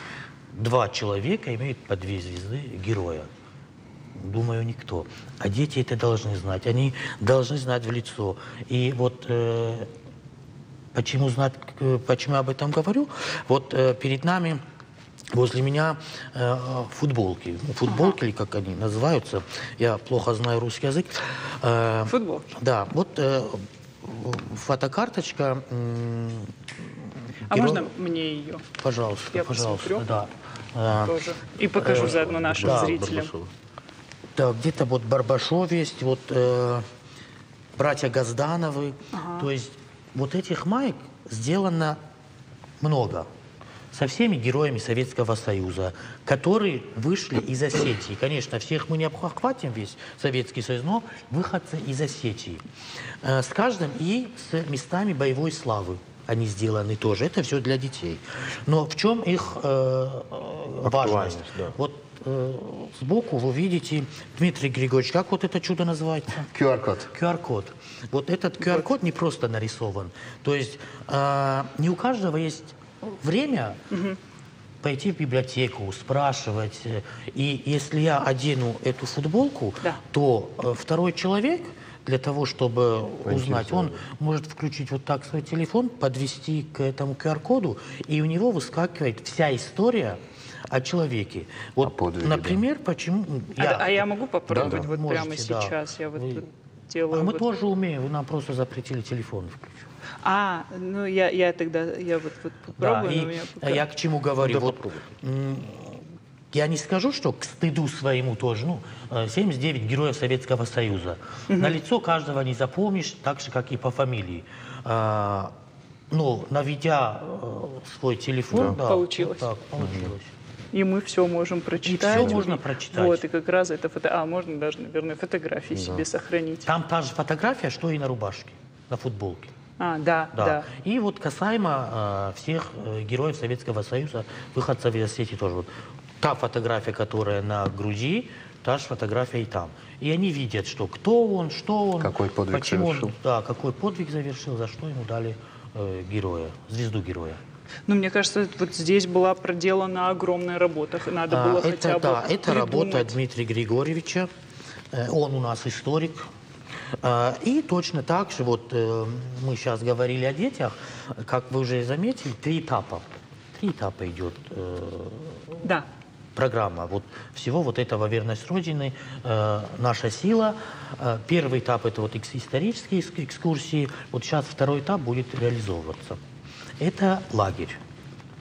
2 человека имеют по 2 звезды героя? Думаю, никто. А дети это должны знать. Они должны знать в лицо. И вот почему я об этом говорю? Вот перед нами, возле меня футболки. Футболки, или как они называются, я плохо знаю русский язык. Футболки. Да, вот фотокарточка. А можно мне ее? Пожалуйста, я пожалуйста. Посмотрю. Да. Тоже. И покажу заодно нашим зрителям. Да, где-то вот Барбашов есть, вот братья Газдановы. То есть вот этих маек сделано много. Со всеми героями Советского Союза, которые вышли из Осетии. Конечно, всех мы не обхватим, весь Советский Союз, но выходцы из Осетии. С каждым и с местами боевой славы они сделаны тоже. Это все для детей. Но в чем их важность? Да. Вот сбоку вы видите, Дмитрий Григорьевич, как вот это чудо называется? QR-код. QR-код. Вот этот QR-код не просто нарисован. То есть не у каждого есть время пойти в библиотеку, спрашивать. И если я одену эту футболку, Да. то второй человек, для того, чтобы узнать, он может включить вот так свой телефон, подвести к этому QR-коду, и у него выскакивает вся история о человеке. Вот, подвиге, например, почему... А я могу попробовать вот Можете, прямо да. сейчас? Я вот Вы- тут делаю. А мы вот- тоже умеем, вы нам просто запретили телефон включить. Ну я тогда, я вот Да, попробую, но у и меня пока- я к чему говорю? Вот, я не скажу, что к стыду своему тоже, 79 героев Советского Союза. На лицо каждого не запомнишь, так же, как и по фамилии. Но наведя свой телефон, да, Получилось. вот так, получилось. И мы все можем прочитать. всё можно прочитать. Вот, и как раз это можно даже, наверное, фотографии себе сохранить. Там та же фотография, что и на рубашке, на футболке. Да. Да. И вот касаемо всех героев Советского Союза, выходцев из Осетии тоже. Вот, та фотография, которая на груди, та же фотография и там. И они видят, что кто он, что он, Какой подвиг почему он, совершил. да, какой подвиг завершил, за что ему дали героя, звезду героя. Ну, мне кажется, вот здесь была проделана огромная работа. Надо было хотя бы Это работа придумать. Дмитрия Григорьевича. Он у нас историк. И точно так же, вот мы сейчас говорили о детях, как вы уже заметили, 3 этапа. 3 этапа идет Да. программа. Вот всего вот этого «Верность Родины», «Наша сила». Первый этап – это вот исторические экскурсии. Вот сейчас второй этап будет реализовываться. Это лагерь.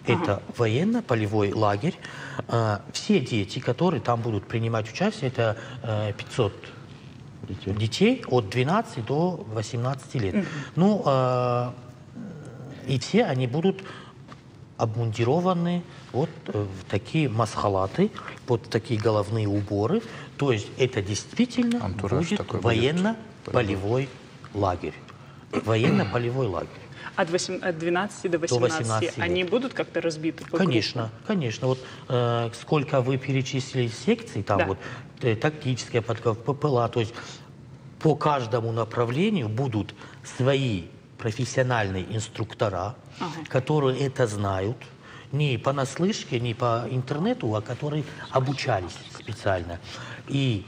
Это военно-полевой лагерь. Все дети, которые там будут принимать участие, это 500 детей от 12 до 18 лет. И все они будут обмундированы вот в такие масхалаты, под такие головные уборы. То есть это действительно Антураж будет такой будет. военно-полевой лагерь. Военно-полевой лагерь. От 12 до 18, 18 лет. они будут как-то разбиты по Конечно, конечно. Вот сколько вы перечислили секций, там Да. вот тактическая подготовка, ППЛА, то есть по каждому направлению будут свои профессиональные инструктора, которые это знают, не понаслышке, не по интернету, а которые обучались специально. И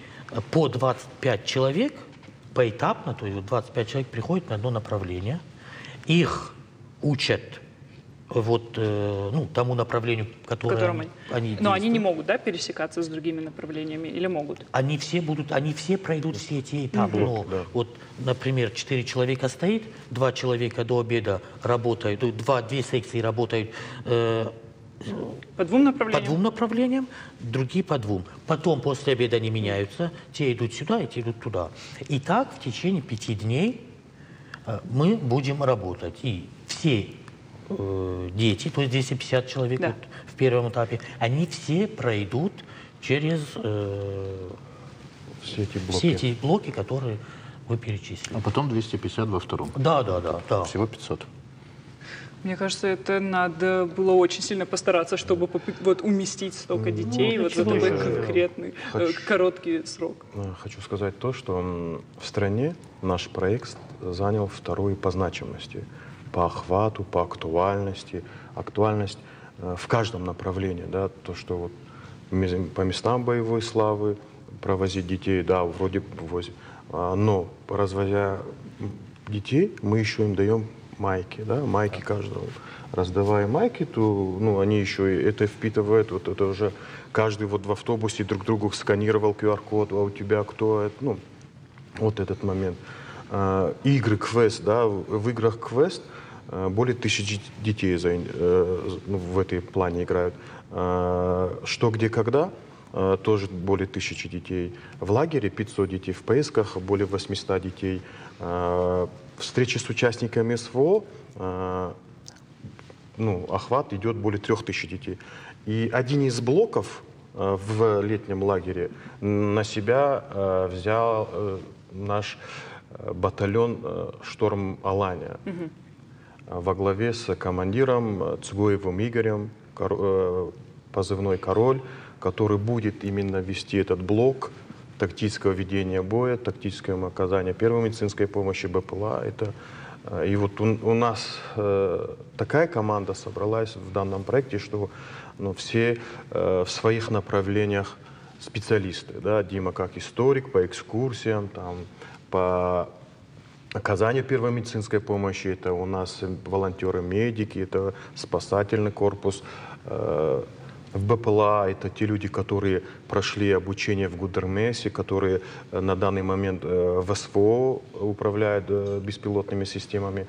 по 25 человек поэтапно, то есть вот 25 человек приходят на одно направление, их учат вот, тому направлению, которое которым они Но они не действуют. могут, да, пересекаться с другими направлениями или могут? Они все пройдут все эти этапы. Но вот, например, 4 человека стоит, 2 человека до обеда работают, 2 секции работают По двум по направлениям? 2 направлениям, другие по 2. Потом после обеда они меняются, те идут сюда, и те идут туда. И так в течение 5 дней мы будем работать. И все дети, то есть 250 человек Да. вот в первом этапе, они все пройдут через Все эти блоки. все эти блоки, которые вы перечислили. А потом 250 во втором. Да. Всего 500. Мне кажется, это надо было очень сильно постараться, чтобы вот уместить столько детей вот за такой конкретный, короткий срок. Хочу сказать то, что в стране наш проект занял 2-й по значимости, по охвату, по актуальности. Актуальность в каждом направлении, да, то, что вот по местам боевой славы провозить детей, да, вроде возим, но развозя детей, мы еще им даем майки, да, майки каждому. Раздавая майки, то, они еще и это впитывают, вот это уже каждый вот в автобусе друг другу сканировал QR-код, а у тебя кто это, вот этот момент. Игры, квест, да, в играх квест более 1000 детей в этой плане играют. Что, где, когда, тоже более 1000 детей. В лагере 500 детей, в поисках более 800 детей. Встречи с участниками СВО, охват идет более 3000 детей. И один из блоков в летнем лагере на себя взял наш батальон «Шторм Алания» во главе с командиром Цугуевым Игорем, позывной «Король», который будет именно вести этот блок тактического ведения боя, тактического оказания первой медицинской помощи, БПЛА. Это И вот у нас такая команда собралась в данном проекте, что все в своих направлениях специалисты. Да? Дима как историк по экскурсиям, там, по оказанию первой медицинской помощи, это у нас волонтеры-медики, это спасательный корпус. В БПЛА это те люди, которые прошли обучение в Гудермесе, которые на данный момент в СВО управляют беспилотными системами.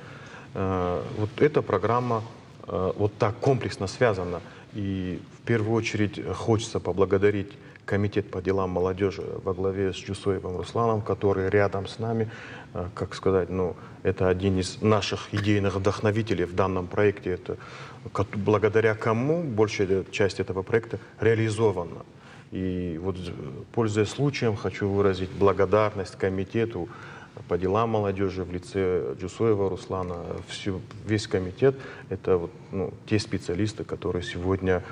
Вот эта программа вот так комплексно связана. И в первую очередь хочется поблагодарить Комитет по делам молодежи во главе с Джусоевым Русланом, который рядом с нами, как сказать, это один из наших идейных вдохновителей в данном проекте. Это благодаря кому большая часть этого проекта реализована. И вот, пользуясь случаем, хочу выразить благодарность комитету по делам молодежи в лице Джусоева Руслана. Весь комитет — это вот, те специалисты, которые сегодня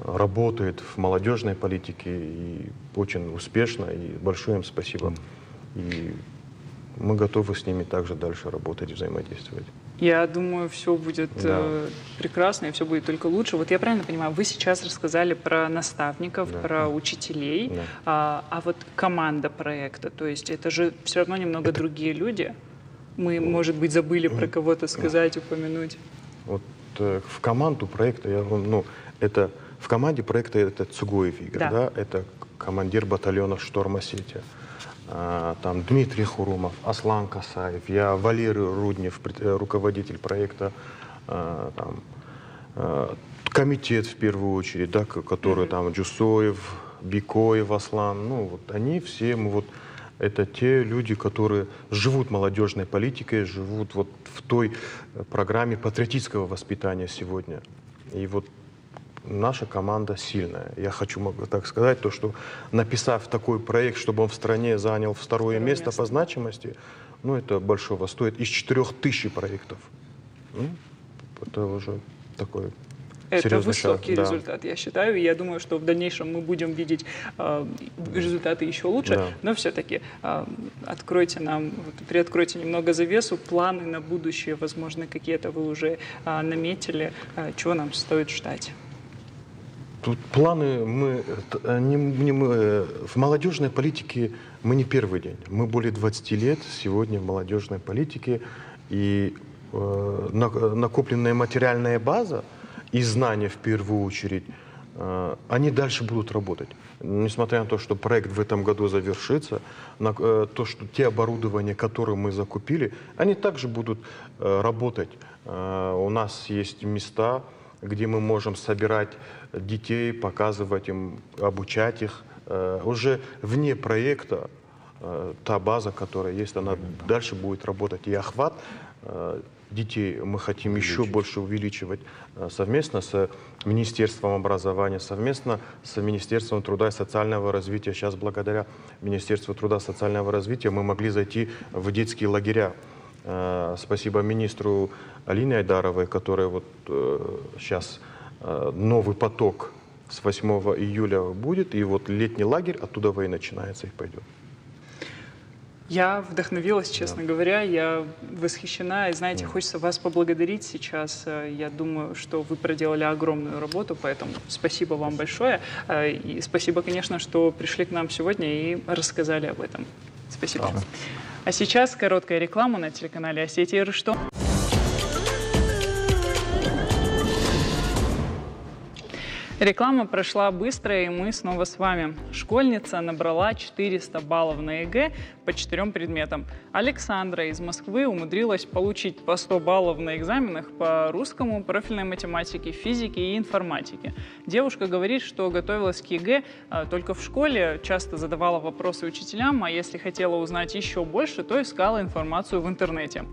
работают в молодежной политике и очень успешно. И большое им спасибо. И мы готовы с ними также дальше работать, взаимодействовать. Я думаю, все будет прекрасно, и все будет только лучше. Вот я правильно понимаю, вы сейчас рассказали про наставников, про учителей, а вот команда проекта, то есть это же все равно немного другие люди. Мы, может быть, забыли про кого-то сказать, упомянуть. Вот в команду проекта, в команде проекта это Цугоев Игорь, да, это командир батальона «Шторм-Осетия». Там Дмитрий Хурумов, Аслан Касаев, я Валерий Руднев, руководитель проекта, комитет в первую очередь, да, который там Джусоев, Бикоев, Аслан, вот они все, это те люди, которые живут молодежной политикой, живут вот в той программе патриотического воспитания сегодня. И вот наша команда сильная. Я могу так сказать, что написав такой проект, чтобы он в стране занял второе место по значимости, это большого стоит из 4000 проектов. Это уже такой это высокий результат, я считаю. И я думаю, что в дальнейшем мы будем видеть результаты еще лучше. Но все-таки приоткройте немного завесу, планы на будущее, возможно, какие-то вы уже наметили, чего нам стоит ждать. Тут планы в молодежной политике мы не первый день. Мы более 20 лет сегодня в молодежной политике. И накопленная материальная база и знания в первую очередь, они дальше будут работать. Несмотря на то, что проект в этом году завершится, то, что те оборудования, которые мы закупили, они также будут работать. У нас есть места, где мы можем собирать детей, показывать им, обучать их. Уже вне проекта та база, которая есть, она дальше будет работать. И охват детей мы хотим еще больше увеличивать совместно с Министерством образования, совместно с Министерством труда и социального развития. Сейчас благодаря Министерству труда и социального развития мы могли зайти в детские лагеря. Спасибо министру Алине Айдаровой, которая сейчас новый поток с 8 июля будет, и летний лагерь оттуда и начинается, и пойдет. Я вдохновилась, честно говоря, я восхищена, и, знаете, хочется вас поблагодарить сейчас. Я думаю, что вы проделали огромную работу, поэтому спасибо вам большое. И спасибо, конечно, что пришли к нам сегодня и рассказали об этом. Спасибо. А сейчас короткая реклама на телеканале «Осетия Рышто». Реклама прошла быстро, и мы снова с вами. Школьница набрала 400 баллов на ЕГЭ по 4 предметам. Александра из Москвы умудрилась получить по 100 баллов на экзаменах по русскому, профильной математике, физике и информатике. Девушка говорит, что готовилась к ЕГЭ только в школе, часто задавала вопросы учителям, а если хотела узнать еще больше, то искала информацию в интернете.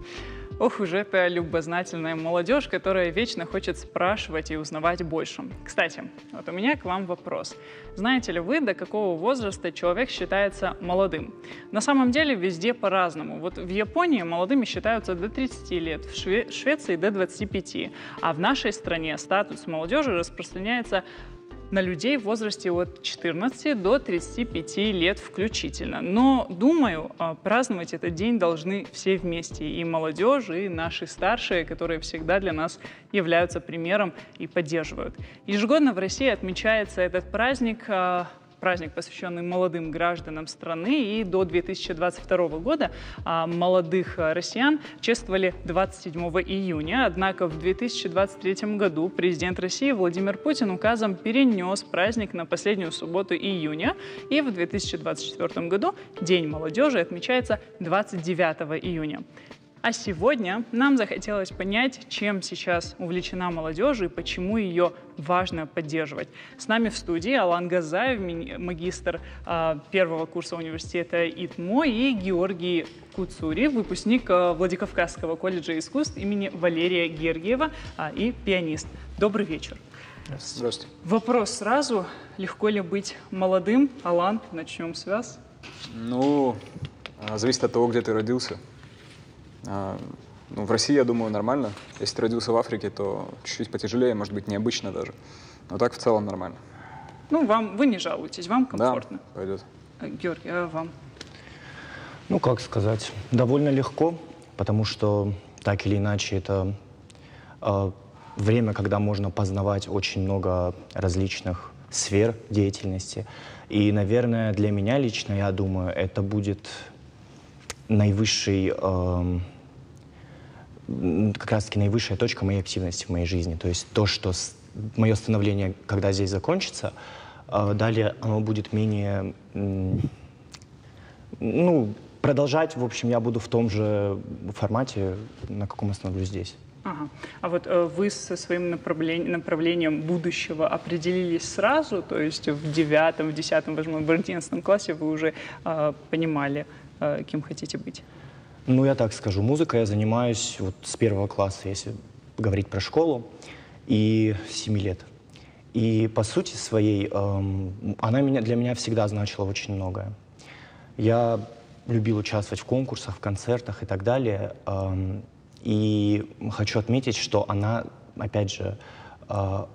Ох уж эта любознательная молодежь, которая вечно хочет спрашивать и узнавать больше. Кстати, вот у меня к вам вопрос. Знаете ли вы, до какого возраста человек считается молодым? На самом деле везде по-разному. Вот в Японии молодыми считаются до 30 лет, в Швеции до 25. А в нашей стране статус молодежи распространяется на людей в возрасте от 14 до 35 лет включительно. Но, думаю, праздновать этот день должны все вместе, и молодежь, и наши старшие, которые всегда для нас являются примером и поддерживают. Ежегодно в России отмечается этот праздник, посвященный молодым гражданам страны, и до 2022 года молодых россиян чествовали 27 июня. Однако в 2023 году президент России Владимир Путин указом перенес праздник на последнюю субботу июня, и в 2024 году День молодежи отмечается 29 июня. А сегодня нам захотелось понять, чем сейчас увлечена молодежь и почему ее важно поддерживать. С нами в студии Алан Газаев, магистр первого курса университета ИТМО, и Георгий Куцури, выпускник Владикавказского колледжа искусств имени Валерия Гергиева и пианист. Добрый вечер. Здравствуйте. Вопрос сразу. Легко ли быть молодым? Алан, начнем с вас. Ну, зависит от того, где ты родился. В России, я думаю, нормально. Если ты родился в Африке, то чуть-чуть потяжелее, может быть, необычно даже. Но так в целом нормально. Ну, вы не жалуетесь, вам комфортно? Да, пойдет. Георгий, а вам? Ну, как сказать, довольно легко, потому что так или иначе это время, когда можно познавать очень много различных сфер деятельности. И, наверное, для меня лично, я думаю, это будет наивысший, как раз-таки наивысшая точка моей активности в моей жизни. То есть то, что мое становление, когда здесь закончится, далее оно будет менее... продолжать, в общем, я буду в том же формате, на каком остановлюсь здесь. Ага. А вот вы со своим направлением будущего определились сразу? То есть в 9, в 10, возможно, в 11 классе вы уже понимали, кем хотите быть? Ну, я так скажу. Музыкой я занимаюсь вот с 1 класса, если говорить про школу, и с 7 лет. И по сути своей, она для меня всегда значила очень многое. Я любил участвовать в конкурсах, в концертах и так далее. И хочу отметить, что она, опять же,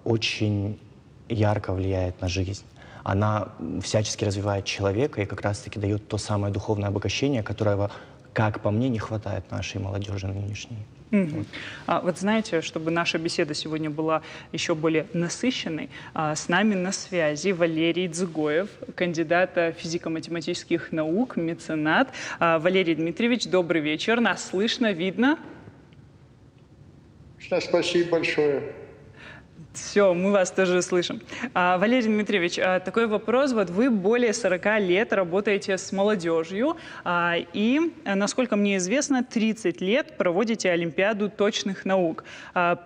очень ярко влияет на жизнь. Она всячески развивает человека и как раз-таки дает то самое духовное обогащение, которого, как по мне, не хватает нашей молодежи нынешней. Mm-hmm. Вот знаете, чтобы наша беседа сегодня была еще более насыщенной, с нами на связи Валерий Дзгоев, кандидат физико-математических наук, меценат. Валерий Дмитриевич, добрый вечер. Нас слышно, видно? Спасибо большое. Все, мы вас тоже слышим. Валерий Дмитриевич, такой вопрос. Вот вы более 40 лет работаете с молодежью, и, насколько мне известно, 30 лет проводите Олимпиаду точных наук.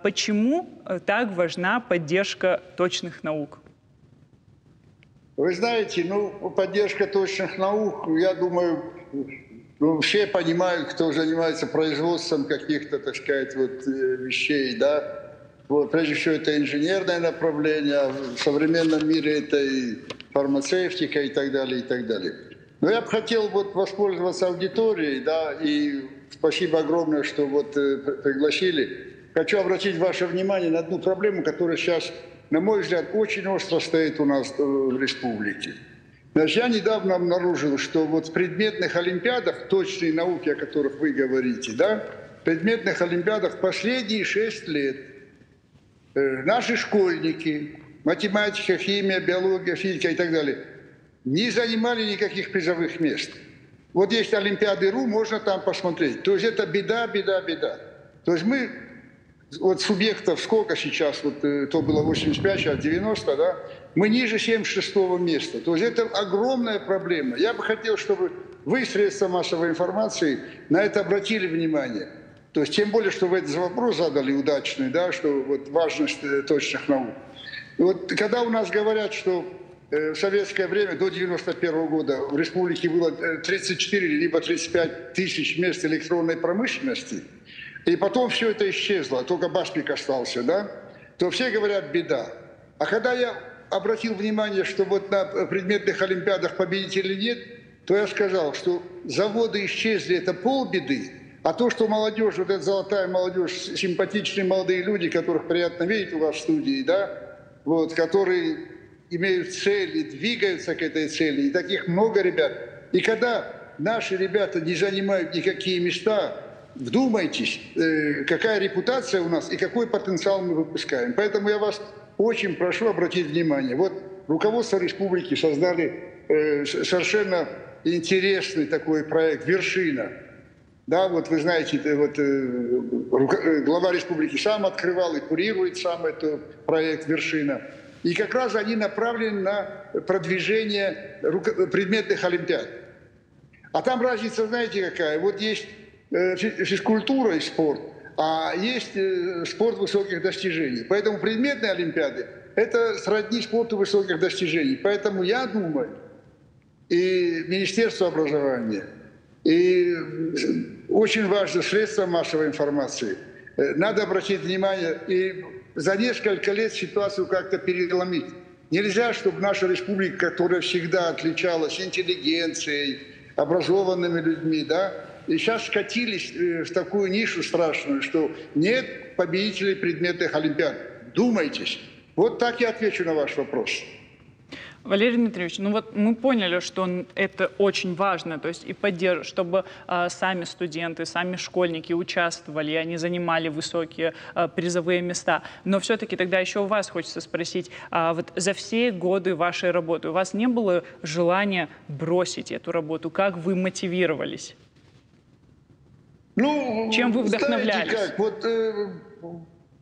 Почему так важна поддержка точных наук? Вы знаете, поддержка точных наук, я думаю, все понимают, кто занимается производством каких-то, так сказать, вещей, да. Прежде всего, это инженерное направление, в современном мире это и фармацевтика и так далее, и так далее. Но я бы хотел воспользоваться аудиторией, да, и спасибо огромное, что пригласили. Хочу обратить ваше внимание на одну проблему, которая сейчас, на мой взгляд, очень остро стоит у нас в республике. Значит, я недавно обнаружил, что в предметных олимпиадах, точные науки, о которых вы говорите, да, в предметных олимпиадах последние 6 лет наши школьники, математика, химия, биология, физика и так далее, не занимали никаких призовых мест. Вот есть Олимпиады РУ, можно там посмотреть. То есть это беда, беда, беда. То есть мы, субъектов сколько сейчас, то было 85, сейчас 90, да, мы ниже 76-го места. То есть это огромная проблема. Я бы хотел, чтобы вы, средства массовой информации, на это обратили внимание. То есть тем более, что вы этот вопрос задали удачный, да, что важность точных наук. И когда у нас говорят, что в советское время, до 91 года, в республике было 34 либо 35 тысяч мест электронной промышленности, и потом все это исчезло, только Баспик остался, да, то все говорят «беда». А когда я обратил внимание, что на предметных олимпиадах победителей нет, то я сказал, что заводы исчезли, это полбеды. А то, что молодежь, эта золотая молодежь, симпатичные молодые люди, которых приятно видеть у вас в студии, да, которые имеют цель и двигаются к этой цели. И таких много ребят. И когда наши ребята не занимают никакие места, вдумайтесь, какая репутация у нас и какой потенциал мы выпускаем. Поэтому я вас очень прошу обратить внимание. Вот руководство республики создали совершенно интересный такой проект «Вершина». Да, вот вы знаете, вот, глава республики сам открывал и курирует сам этот проект «Вершина». И как раз они направлены на продвижение предметных олимпиад. А там разница, знаете, какая? Вот есть физкультура и спорт, а есть спорт высоких достижений. Поэтому предметные олимпиады – это сродни спорту высоких достижений. Поэтому я думаю, и Министерство образования, и очень важно средства массовой информации, надо обратить внимание и за несколько лет ситуацию как-то переломить. Нельзя, чтобы наша республика, которая всегда отличалась интеллигенцией, образованными людьми, да, и сейчас скатились в такую нишу страшную, что нет победителей предметных олимпиад. Думайтесь. Вот так я отвечу на ваш вопрос. Валерий Дмитриевич, ну вот мы поняли, что это очень важно, то есть и поддерживать, чтобы сами студенты, сами школьники участвовали, они занимали высокие призовые места. Но все-таки тогда еще у вас хочется спросить, вот за все годы вашей работы у вас не было желания бросить эту работу? Как вы мотивировались? Ну, чем вы вдохновлялись? Знаете как, вот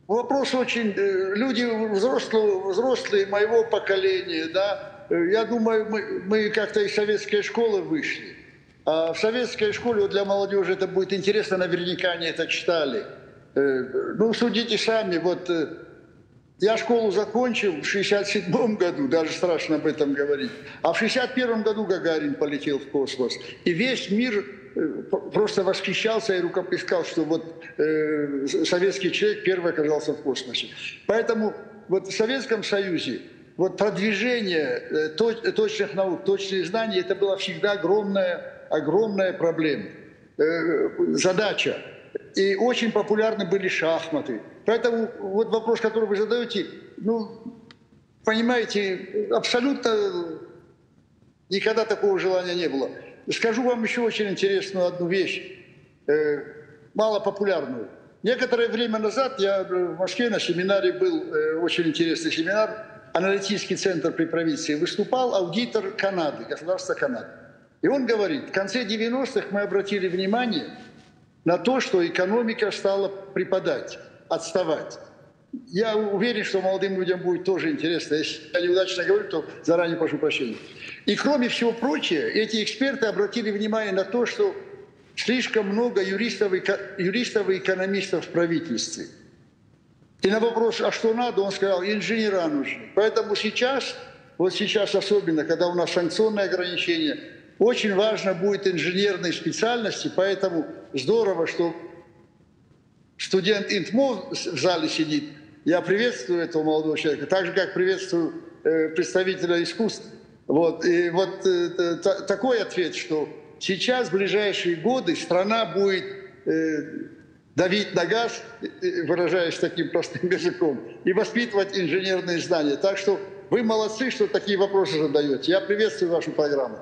вопрос очень... Люди взрослые моего поколения, да, я думаю, мы как-то из советской школы вышли. А в советской школе вот для молодежи это будет интересно, наверняка они это читали. Ну, судите сами, вот я школу закончил в 67 году, даже страшно об этом говорить. А в 61 году Гагарин полетел в космос. И весь мир просто восхищался и рукоплескал, что вот советский человек первый оказался в космосе. Поэтому вот в Советском Союзе вот продвижение точных наук, точных знаний, это была всегда огромная проблема, задача. И очень популярны были шахматы. Поэтому вот вопрос, который вы задаете, ну, понимаете, абсолютно никогда такого желания не было. Скажу вам еще очень интересную одну вещь, малопопулярную. Некоторое время назад я в Москве на семинаре был, очень интересный семинар, аналитический центр при правительстве, выступал аудитор Канады, государства Канады. И он говорит, в конце 90-х мы обратили внимание на то, что экономика стала припадать, отставать. Я уверен, что молодым людям будет тоже интересно. Если я неудачно говорю, то заранее прошу прощения. И кроме всего прочего, эти эксперты обратили внимание на то, что слишком много юристов и экономистов в правительстве. И на вопрос, а что надо, он сказал, инженера нужны. Поэтому сейчас, вот сейчас особенно, когда у нас санкционные ограничения, очень важно будет инженерные специальности, поэтому здорово, что студент ИНТМО в зале сидит. Я приветствую этого молодого человека, так же, как приветствую представителя искусств. Вот. И вот такой ответ, что сейчас, в ближайшие годы, страна будет давить на газ, выражаясь таким простым языком, и воспитывать инженерные знания. Так что вы молодцы, что такие вопросы задаете. Я приветствую вашу программу.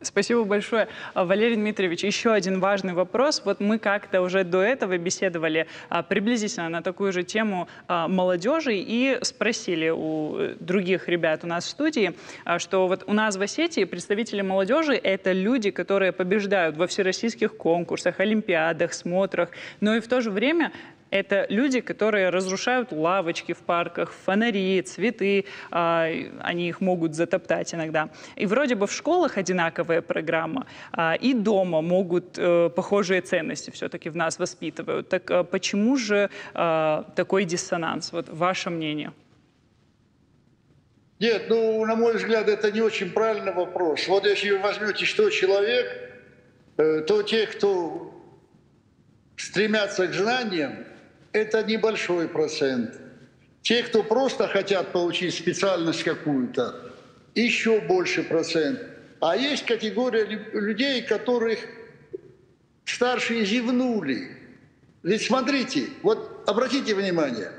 Спасибо большое. Валерий Дмитриевич, еще один важный вопрос. Вот мы как-то уже до этого беседовали приблизительно на такую же тему молодежи и спросили у других ребят у нас в студии, что вот у нас в Осетии представители молодежи – это люди, которые побеждают во всероссийских конкурсах, олимпиадах, смотрах, но и в то же время это люди, которые разрушают лавочки в парках, фонари, цветы, они их могут затоптать иногда. И вроде бы в школах одинаковая программа, и дома могут похожие ценности все-таки в нас воспитывают. Так почему же такой диссонанс? Вот ваше мнение. Нет, ну, на мой взгляд, это не очень правильный вопрос. Вот если вы возьмете 100 человек, то те, кто стремятся к знаниям, это небольшой процент. Те, кто просто хотят получить специальность какую-то, еще больше процент. А есть категория людей, которых старшие зевнули. Ведь смотрите, вот обратите внимание,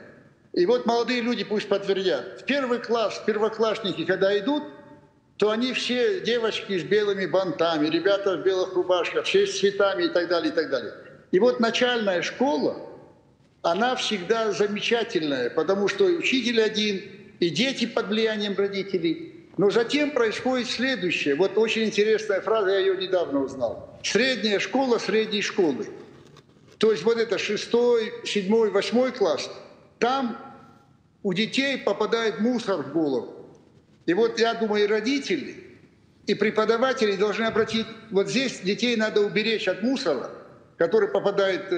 И вот молодые люди пусть подтвердят. В первый класс, первоклассники, когда идут, то они все девочки с белыми бантами, ребята в белых рубашках, все с цветами и так далее, и так далее. И вот начальная школа, она всегда замечательная, потому что учитель один, и дети под влиянием родителей. Но затем происходит следующее. Вот очень интересная фраза, я ее недавно узнал. Средняя школа средней школы. То есть вот это 6, 7, 8 класс, там у детей попадает мусор в голову. И вот я думаю, и родители, и преподаватели должны обратить... Вот здесь детей надо уберечь от мусора, который попадает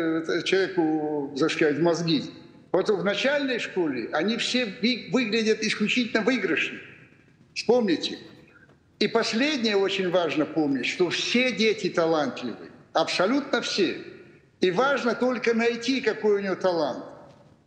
человеку, так сказать, в мозги. Вот в начальной школе они все выглядят исключительно выигрышно. Вспомните. И последнее очень важно помнить, что все дети талантливы. Абсолютно все. И важно только найти, какой у него талант.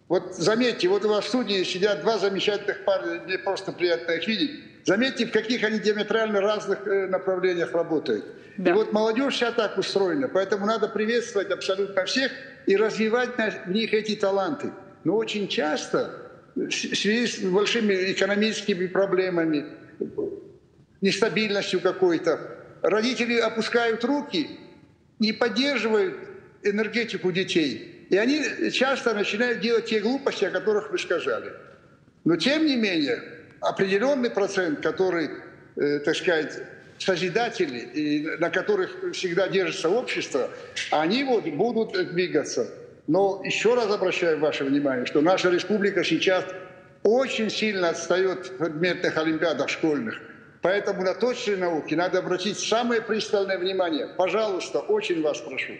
Вот заметьте, вот у вас в студии сидят два замечательных парня, мне просто приятно их видеть. Заметьте, в каких они диаметрально разных направлениях работают. Да. И вот молодежь вся так устроена, поэтому надо приветствовать абсолютно всех и развивать в них эти таланты. Но очень часто в связи с большими экономическими проблемами, нестабильностью какой-то, родители опускают руки, не поддерживают энергетику детей. И они часто начинают делать те глупости, о которых вы сказали. Но тем не менее, определенный процент, который, так сказать, созидатели, и на которых всегда держится общество, они вот будут двигаться. Но еще раз обращаю ваше внимание, что наша республика сейчас очень сильно отстает в предметных олимпиадах школьных. Поэтому на точные науки надо обратить самое пристальное внимание. Пожалуйста, очень вас прошу.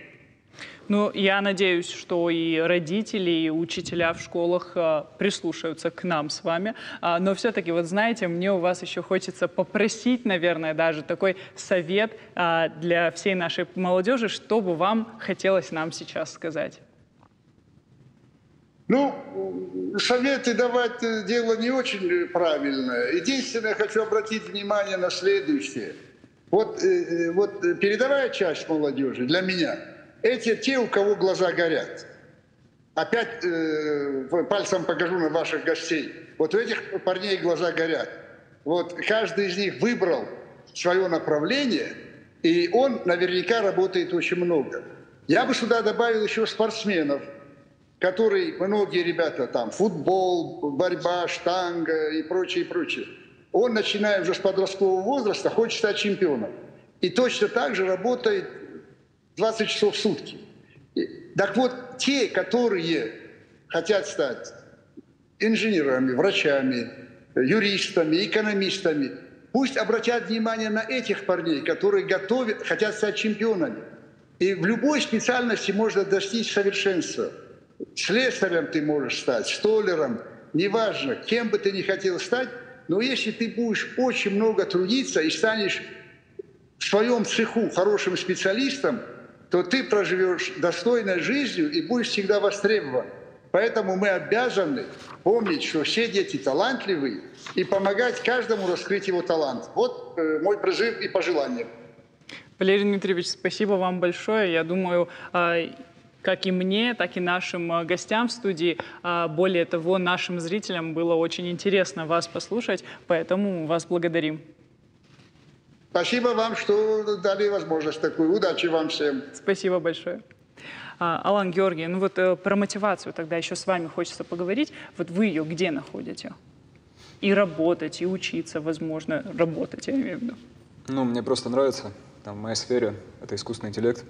Ну, я надеюсь, что и родители, и учителя в школах прислушаются к нам с вами. Но все-таки, вот знаете, мне у вас еще хочется попросить, наверное, даже такой совет для всей нашей молодежи, что бы вам хотелось нам сейчас сказать. Ну, советы давать дело не очень правильное. Единственное, хочу обратить внимание на следующее. Вот передовая часть молодежи для меня – эти те, у кого глаза горят. Опять пальцем покажу на ваших гостей. Вот у этих парней глаза горят. Вот каждый из них выбрал свое направление, и он наверняка работает очень много. Я бы сюда добавил еще спортсменов, которые, многие ребята там, футбол, борьба, штанга и прочее, прочее. Он, начиная уже с подросткового возраста, хочет стать чемпионом. И точно так же работает 20 часов в сутки. Так вот, те, которые хотят стать инженерами, врачами, юристами, экономистами, пусть обратят внимание на этих парней, которые хотят стать чемпионами. И в любой специальности можно достичь совершенства. Слесарем ты можешь стать, столяром, неважно, кем бы ты ни хотел стать, но если ты будешь очень много трудиться и станешь в своем цеху хорошим специалистом, то ты проживешь достойной жизнью и будешь всегда востребован. Поэтому мы обязаны помнить, что все дети талантливые, и помогать каждому раскрыть его талант. Вот мой призыв и пожелание. Валерий Дмитриевич, спасибо вам большое. Я думаю, как и мне, так и нашим гостям в студии, более того, нашим зрителям было очень интересно вас послушать, поэтому вас благодарим. Спасибо вам, что дали возможность такую. Удачи вам всем. Спасибо большое. Алан Георгий, ну вот про мотивацию тогда еще с вами хочется поговорить. Вот вы ее где находите? И работать, и учиться, возможно, работать, я имею в виду. Ну, мне просто нравится, там, в моей сфере, это искусственный интеллект.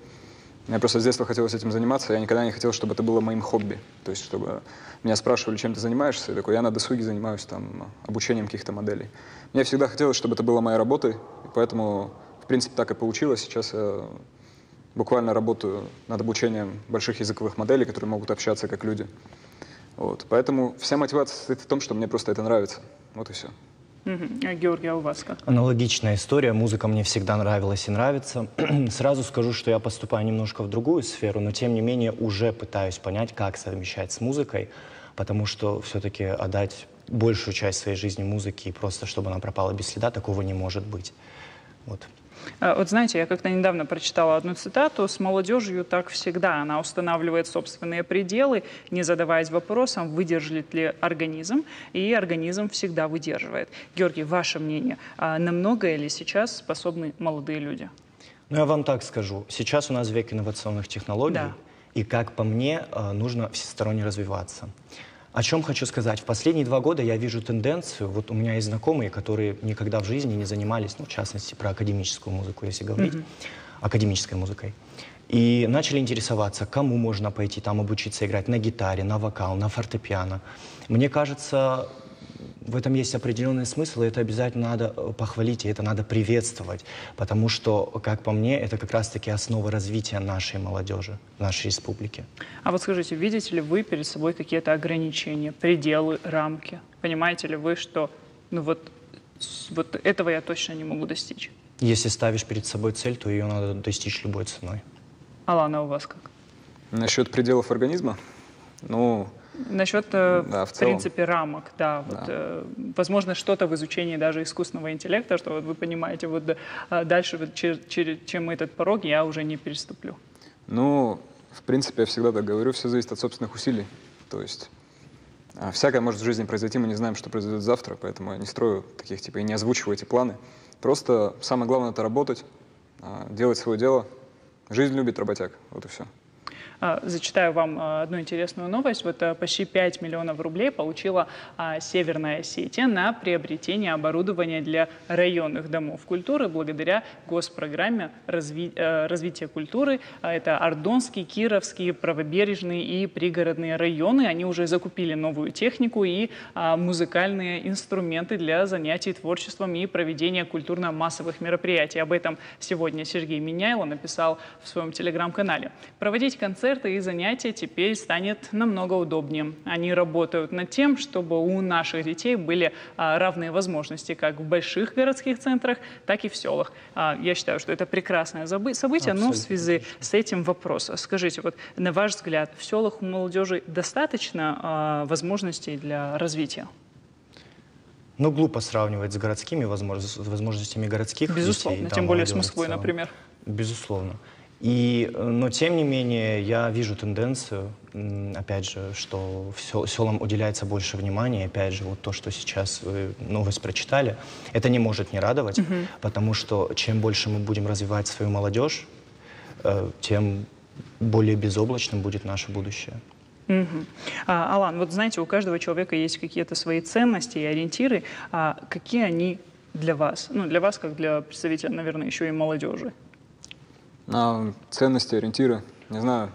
Мне просто с детства хотелось этим заниматься, я никогда не хотел, чтобы это было моим хобби. То есть, чтобы меня спрашивали, чем ты занимаешься, я такой, я на досуге занимаюсь там, обучением каких-то моделей. Мне всегда хотелось, чтобы это было моей работой, и поэтому, в принципе, так и получилось. Сейчас я буквально работаю над обучением больших языковых моделей, которые могут общаться как люди. Вот. Поэтому вся мотивация состоит в том, что мне просто это нравится. Вот и все. А Георгий, а у вас как? Аналогичная история. Музыка мне всегда нравилась и нравится. Сразу скажу, что я поступаю немножко в другую сферу, но тем не менее уже пытаюсь понять, как совмещать с музыкой, потому что все-таки отдать большую часть своей жизни музыке и просто чтобы она пропала без следа, такого не может быть. Вот. Вот знаете, я как-то недавно прочитала одну цитату: «С молодежью так всегда. Она устанавливает собственные пределы, не задаваясь вопросом, выдержит ли организм, и организм всегда выдерживает». Георгий, ваше мнение, на многое ли сейчас способны молодые люди? Ну, я вам так скажу. Сейчас у нас век инновационных технологий, Да. и, как по мне, нужно всесторонне развиваться. О чем хочу сказать. В последние 2 года я вижу тенденцию. Вот у меня есть знакомые, которые никогда в жизни не занимались, ну, в частности, про академическую музыку, если говорить, академической музыкой. И начали интересоваться, кому можно пойти там обучиться играть на гитаре, на вокал, на фортепиано. Мне кажется, в этом есть определенный смысл, и это обязательно надо похвалить, и это надо приветствовать. Потому что, как по мне, это как раз-таки основа развития нашей молодежи, нашей республики. А вот скажите, видите ли вы перед собой какие-то ограничения, пределы, рамки? Понимаете ли вы, что ну вот этого я точно не могу достичь? Если ставишь перед собой цель, то ее надо достичь любой ценой. Алана, у вас как? Насчет пределов организма? Ну, насчет, да, в принципе, рамок, да. Вот, возможно, что-то в изучении даже искусственного интеллекта, что вот вы понимаете, вот дальше, вот, чем этот порог, я уже не переступлю. Ну, в принципе, я всегда так говорю, все зависит от собственных усилий. То есть всякое может в жизни произойти, мы не знаем, что произойдет завтра, поэтому я не строю таких, типа, и не озвучиваю эти планы. Просто самое главное — это работать, делать свое дело. Жизнь любит работяг, вот и все. Зачитаю вам одну интересную новость. Вот почти 5 миллионов рублей получила Северная Осетия на приобретение оборудования для районных домов культуры благодаря госпрограмме развития культуры. Это Ардонский, Кировский, Правобережный и пригородные районы. Они уже закупили новую технику и музыкальные инструменты для занятий творчеством и проведения культурно-массовых мероприятий. Об этом сегодня Сергей Миняйло написал в своем телеграм-канале. Проводить концерты и занятия теперь станет намного удобнее. Они работают над тем, чтобы у наших детей были равные возможности как в больших городских центрах, так и в селах. Я считаю, что это прекрасное событие, но в связи с этим вопрос. Скажите, вот на ваш взгляд, в селах у молодежи достаточно возможностей для развития? Ну, глупо сравнивать с городскими возможностями городских безусловно, детей. Тем более с Москвой, например. Безусловно. Но, тем не менее, я вижу тенденцию, опять же, что селам уделяется больше внимания. Опять же, вот то, что сейчас вы новость прочитали, это не может не радовать, потому что чем больше мы будем развивать свою молодежь, тем более безоблачным будет наше будущее. Алан, вот знаете, у каждого человека есть какие-то свои ценности и ориентиры. Какие они для вас? Ну, для вас, как для представителя, наверное, еще и молодежи. Ценности, ориентиры, не знаю,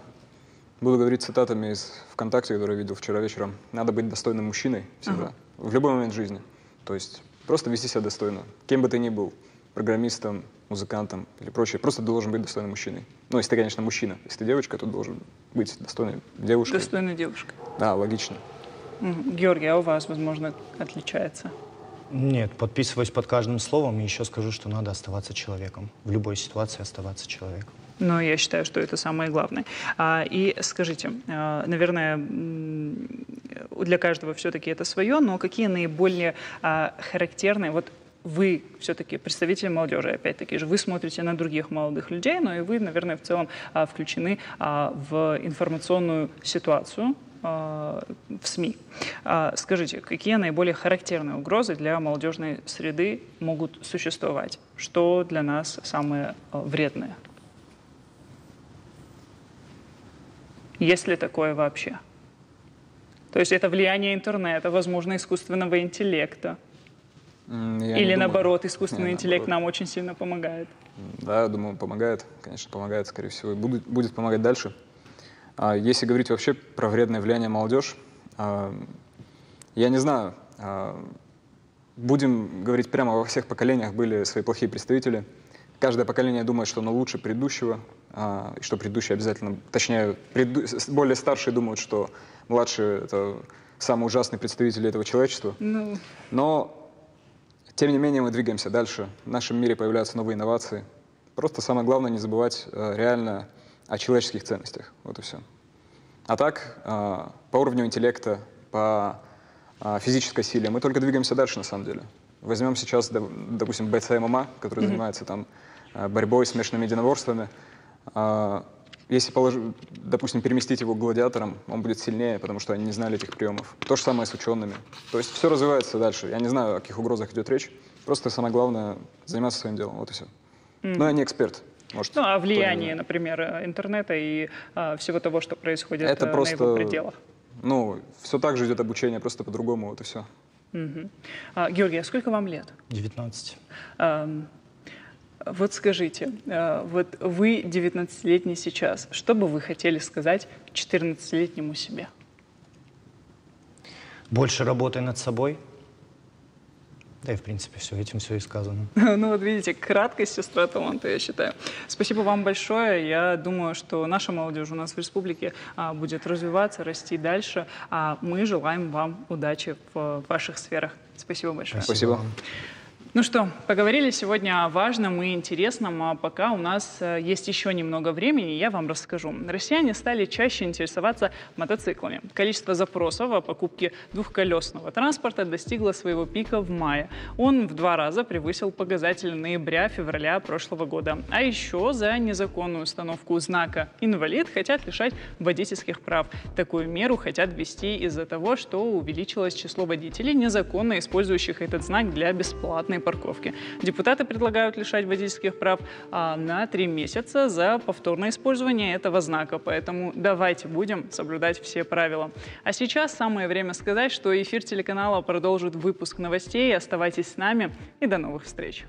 буду говорить цитатами из ВКонтакте, которые я видел вчера вечером. Надо быть достойным мужчиной всегда, в любой момент жизни. То есть просто вести себя достойно, кем бы ты ни был, программистом, музыкантом или прочее, просто должен быть достойным мужчиной. Ну, если ты, конечно, мужчина. Если ты девочка, то должен быть достойной девушкой. Достойной девушкой. Да, логично. Георгий, а у вас, возможно, отличается? Нет, подписываюсь под каждым словом и еще скажу, что надо оставаться человеком. В любой ситуации оставаться человеком. Ну, я считаю, что это самое главное. И скажите, наверное, для каждого все-таки это свое, но какие наиболее характерные, вот вы все-таки представители молодежи, опять-таки же, вы смотрите на других молодых людей, но и вы, наверное, в целом включены в информационную ситуацию в СМИ. Скажите, какие наиболее характерные угрозы для молодежной среды могут существовать? Что для нас самое вредное? Есть ли такое вообще? То есть это влияние интернета, возможно, искусственного интеллекта? Или наоборот, искусственный интеллект нам очень сильно помогает? Да, я думаю, помогает. Конечно, помогает, скорее всего, и будет помогать дальше. Если говорить вообще про вредное влияние молодежь, я не знаю, будем говорить прямо, во всех поколениях были свои плохие представители. Каждое поколение думает, что оно лучше предыдущего, и что предыдущее обязательно, точнее, более старшие думают, что младшие — это самые ужасные представители этого человечества. Но, тем не менее, мы двигаемся дальше. В нашем мире появляются новые инновации. Просто самое главное — не забывать реально о человеческих ценностях. Вот и все. А так, по уровню интеллекта, по физической силе мы только двигаемся дальше, на самом деле. Возьмем сейчас, допустим, бойца ММА, который занимается там борьбой, смешанными единоборствами. Если, допустим, переместить его к гладиаторам, он будет сильнее, потому что они не знали этих приемов. То же самое с учеными. То есть все развивается дальше. Я не знаю, о каких угрозах идет речь. Просто самое главное — заниматься своим делом. Вот и все. Но я не эксперт. Может, а влияние, например, интернета и всего того, что происходит это просто, на его пределах? Все так же идет обучение, просто по-другому, вот и все. Георгий, а сколько вам лет? 19. Вот скажите, вот вы 19-летний сейчас, что бы вы хотели сказать 14-летнему себе? Больше работай над собой. Да и, в принципе, этим все и сказано. Ну вот видите, краткость — сестра таланта, я считаю. Спасибо вам большое. Я думаю, что наша молодежь у нас в республике будет развиваться, расти дальше. А мы желаем вам удачи в ваших сферах. Спасибо большое. Спасибо. Ну что, поговорили сегодня о важном и интересном, а пока у нас есть еще немного времени, я вам расскажу. Россияне стали чаще интересоваться мотоциклами. Количество запросов о покупке двухколесного транспорта достигло своего пика в мае. Он в 2 раза превысил показатели ноября-февраля прошлого года. А еще за незаконную установку знака «инвалид» хотят лишать водительских прав. Такую меру хотят ввести из-за того, что увеличилось число водителей, незаконно использующих этот знак для бесплатной парковки. Депутаты предлагают лишать водительских прав на 3 месяца за повторное использование этого знака. Поэтому давайте будем соблюдать все правила. А сейчас самое время сказать, что эфир телеканала продолжит выпуск новостей. Оставайтесь с нами и до новых встреч.